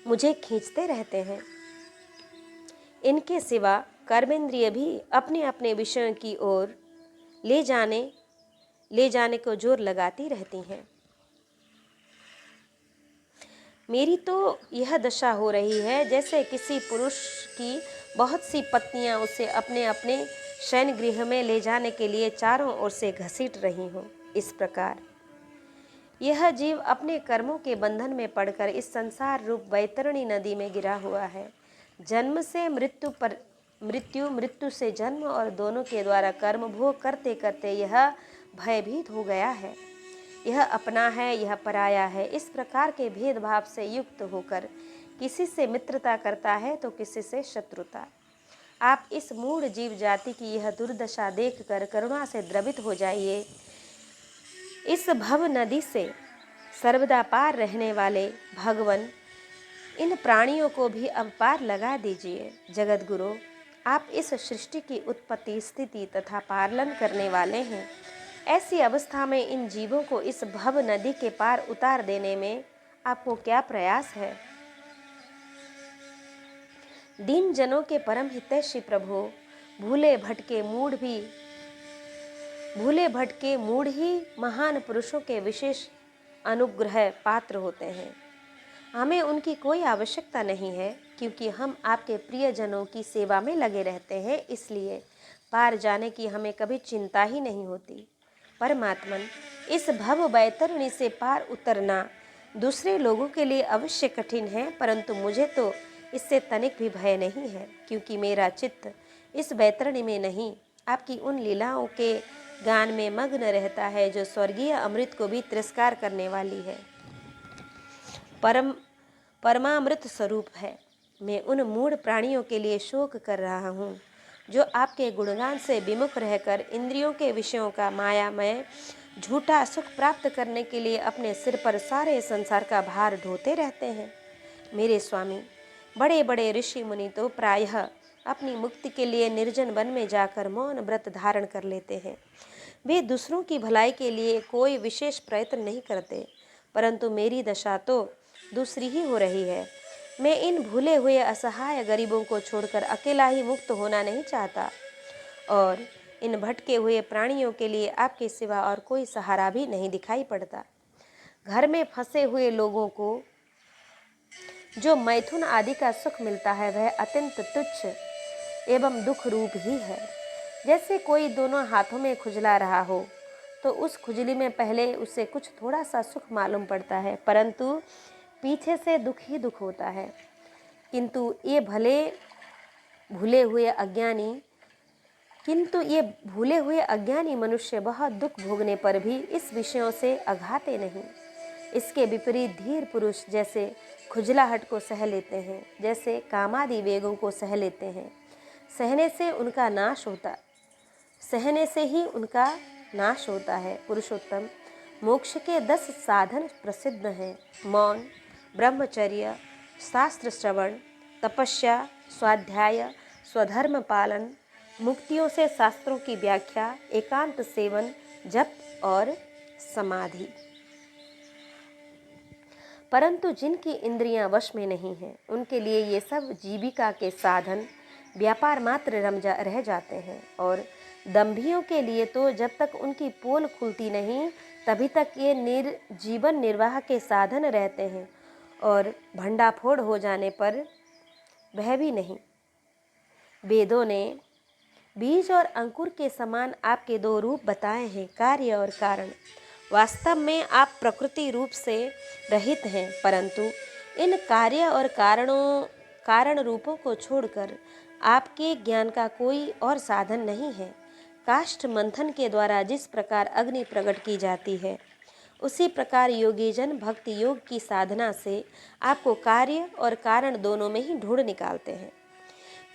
मुझे खींचते रहते हैं। इनके सिवा कर्मेंद्रिय भी अपने अपने विषयों की ओर ले जाने को जोर लगाती रहती हैं। मेरी तो यह दशा हो रही है जैसे किसी पुरुष की बहुत सी पत्नियां उसे अपने अपने शयन गृह में ले जाने के लिए चारों ओर से घसीट रही हों। इस प्रकार यह जीव अपने कर्मों के बंधन में पड़कर इस संसार रूप वैतरणी नदी में गिरा हुआ है। जन्म से मृत्यु पर मृत्यु से जन्म, और दोनों के द्वारा कर्म भोग करते करते यह भयभीत हो गया है। यह अपना है, यह पराया है। इस प्रकार के भेदभाव से युक्त होकर किसी से मित्रता करता है तो किसी से शत्रुता। आप इस मूढ़ जीव जाति की यह दुर्दशा देखकर करुणा से द्रवित हो जाइए। इस भव नदी से सर्वदा पार रहने वाले भगवन, इन प्राणियों को भी अब पार लगा दीजिए। जगत गुरु, आप इस सृष्टि की उत्पत्ति, स्थिति तथा पालन करने वाले हैं। ऐसी अवस्था में इन जीवों को इस भव नदी के पार उतार देने में आपको क्या प्रयास है? दीन जनों के परम हितैषी प्रभु, भूले भटके मूढ़ ही महान पुरुषों के विशेष अनुग्रह पात्र होते हैं। हमें उनकी कोई आवश्यकता नहीं है, क्योंकि हम आपके प्रियजनों की सेवा में लगे रहते हैं। इसलिए पार जाने की हमें कभी चिंता ही नहीं होती। परमात्मन, इस भव बैतरणी से पार उतरना दूसरे लोगों के लिए अवश्य कठिन है, परंतु मुझे तो इससे तनिक भी भय नहीं है, क्योंकि मेरा चित्त इस बैतरणी में नहीं, आपकी उन लीलाओं के गान में मग्न रहता है जो स्वर्गीय अमृत को भी तिरस्कार करने वाली है, परमामृत स्वरूप है। मैं उन मूढ़ प्राणियों के लिए शोक कर रहा हूँ जो आपके गुणगान से विमुख रहकर इंद्रियों के विषयों का मायामय झूठा सुख प्राप्त करने के लिए अपने सिर पर सारे संसार का भार ढोते रहते हैं। मेरे स्वामी, बड़े बड़े ऋषि मुनि तो प्रायः अपनी मुक्ति के लिए निर्जन वन में जाकर मौन व्रत धारण कर लेते हैं। वे दूसरों की भलाई के लिए कोई विशेष प्रयत्न नहीं करते, परंतु मेरी दशा तो दूसरी ही हो रही है। मैं इन भूले हुए असहाय गरीबों को छोड़कर अकेला ही मुक्त होना नहीं चाहता, और इन भटके हुए प्राणियों के लिए आपके सिवा और कोई सहारा भी नहीं दिखाई पड़ता। घर में फंसे हुए लोगों को जो मैथुन आदि का सुख मिलता है वह अत्यंत तुच्छ एवं दुख रूप ही है। जैसे कोई दोनों हाथों में खुजला रहा हो तो उस खुजली में पहले उसे कुछ थोड़ा सा सुख मालूम पड़ता है, परंतु पीछे से दुख ही दुख होता है। किंतु ये भूले हुए अज्ञानी मनुष्य बहुत दुख भोगने पर भी इस विषयों से अघाते नहीं। इसके विपरीत धीर पुरुष जैसे खुजलाहट को सह लेते हैं, जैसे कामादि वेगों को सह लेते हैं, सहने से ही उनका नाश होता है। पुरुषोत्तम, मोक्ष के 10 साधन प्रसिद्ध हैं। मौन, ब्रह्मचर्य, शास्त्र श्रवण, तपस्या, स्वाध्याय, स्वधर्म पालन, मुक्तियों से शास्त्रों की व्याख्या, एकांत सेवन, जप और समाधि। परंतु जिनकी इंद्रियां वश में नहीं हैं, उनके लिए ये सब जीविका के साधन व्यापार मात्र रह जाते हैं, और दंभियों के लिए तो जब तक उनकी पोल खुलती नहीं तभी तक ये जीवन निर्वाह के साधन रहते हैं, और भंडाफोड़ हो जाने पर वह भी नहीं। वेदों ने बीज और अंकुर के समान आपके 2 रूप बताए हैं, कार्य और कारण। वास्तव में आप प्रकृति रूप से रहित हैं, परंतु इन कार्य और कारण रूपों को छोड़कर आपके ज्ञान का कोई और साधन नहीं है। काष्ठ मंथन के द्वारा जिस प्रकार अग्नि प्रकट की जाती है, उसी प्रकार योगी जन भक्ति योग की साधना से आपको कार्य और कारण दोनों में ही ढूंढ निकालते हैं,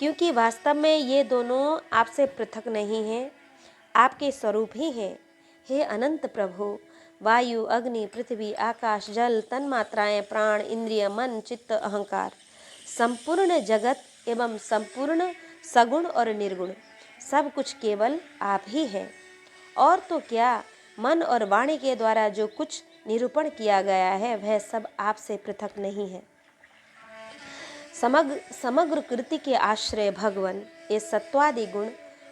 क्योंकि वास्तव में ये दोनों आपसे पृथक नहीं हैं, आपके स्वरूप ही हैं। हे अनंत प्रभु, वायु, अग्नि, पृथ्वी, आकाश, जल, तन्मात्राएं, प्राण, इंद्रिय, मन, चित्त, अहंकार, संपूर्ण जगत एवं संपूर्ण सगुण और निर्गुण सब कुछ केवल आप ही हैं। और तो क्या, मन और वाणी के द्वारा जो कुछ निरूपण किया गया है वह सब आपसे पृथक नहीं है। समग्र कृति के आश्रय भगवान, ये सत्वादि गुण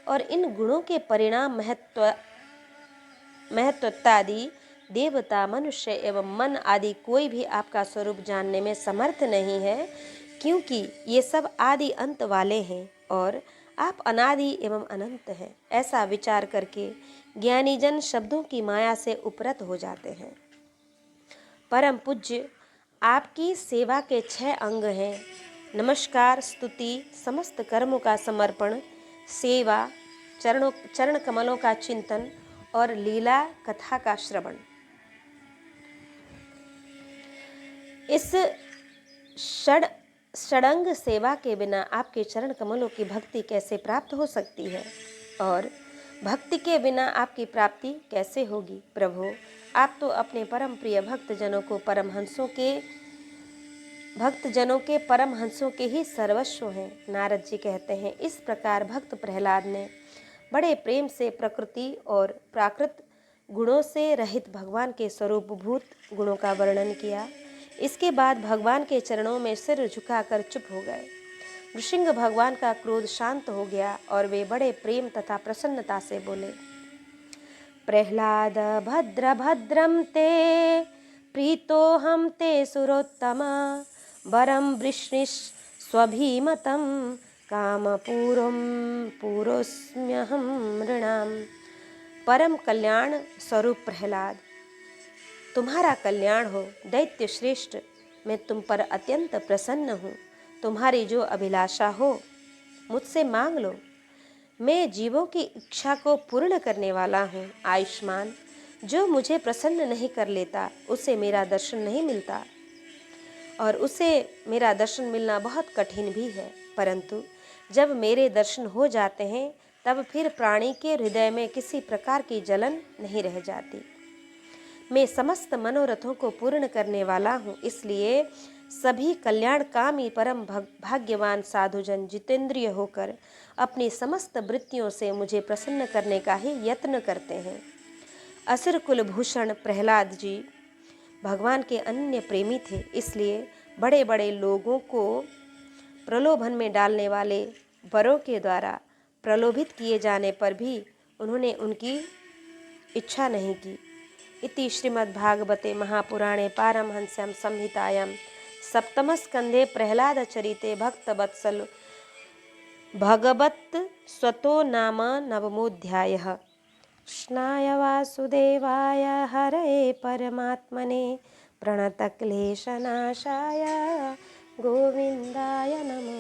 और इन गुणों के परिणाम महत्वत्तादि देवता, मनुष्य एवं मन आदि कोई भी आपका स्वरूप जानने में समर्थ नहीं है, क्योंकि ये सब आदि अंत वाले हैं और आप अनादि एवं अनंत हैं। ऐसा विचार करके ज्ञानी जन शब्दों की माया से उपरत हो जाते हैं। परम पूज्य, आपकी सेवा के 6 अंग हैं: नमस्कार, स्तुति, समस्त कर्मों का समर्पण, सेवा, चरण कमलों का चिंतन और लीला कथा का श्रवण। इस षडंग सेवा के बिना आपके चरण कमलों की भक्ति कैसे प्राप्त हो सकती है, और भक्ति के बिना आपकी प्राप्ति कैसे होगी? प्रभु, आप तो अपने परम प्रिय भक्तजनों के परमहंसों के ही सर्वस्व हैं। नारद जी कहते हैं, इस प्रकार भक्त प्रहलाद ने बड़े प्रेम से प्रकृति और प्राकृत गुणों से रहित भगवान के स्वरूपभूत गुणों का वर्णन किया। इसके बाद भगवान के चरणों में सिर झुकाकर चुप हो गए। नृसिंह भगवान का क्रोध शांत हो गया और वे बड़े प्रेम तथा प्रसन्नता से बोले, प्रहलाद भद्र भद्रम ते प्रीतोहम ते सुरोत्तमा वरम वृष्णिश स्वभीमतं कामपूरम पूरोस्म्यहम नृणाम। परम कल्याण स्वरूप प्रहलाद, तुम्हारा कल्याण हो। दैत्य श्रेष्ठ, मैं तुम पर अत्यंत प्रसन्न हूँ। तुम्हारी जो अभिलाषा हो मुझसे मांग लो। मैं जीवों की इच्छा को पूर्ण करने वाला हूँ। आयुष्मान, जो मुझे प्रसन्न नहीं कर लेता उसे मेरा दर्शन नहीं मिलता, और उसे मेरा दर्शन मिलना बहुत कठिन भी है। परंतु जब मेरे दर्शन हो जाते हैं तब फिर प्राणी के हृदय में किसी प्रकार की जलन नहीं रह जाती। मैं समस्त मनोरथों को पूर्ण करने वाला हूँ, इसलिए सभी कल्याणकामी परम भाग्यवान साधुजन जितेंद्रिय होकर अपनी समस्त वृत्तियों से मुझे प्रसन्न करने का ही यत्न करते हैं। असुर कुलभूषण प्रहलाद जी भगवान के अनन्य प्रेमी थे, इसलिए बड़े बड़े लोगों को प्रलोभन में डालने वाले वरों के द्वारा प्रलोभित किए जाने पर भी उन्होंने उनकी इच्छा नहीं की। इति श्रीमद्भागवते महापुराणे पारमहंस्यां संहितायां सप्तमस्कन्धे प्रहलादचरिते भक्तवत्सल भगवत् स्वतो नाम नवमोऽध्यायः। कृष्णाय वासुदेवाय हरये परमात्मने प्रणतक्लेशनाशाय गोविन्दाय नमः।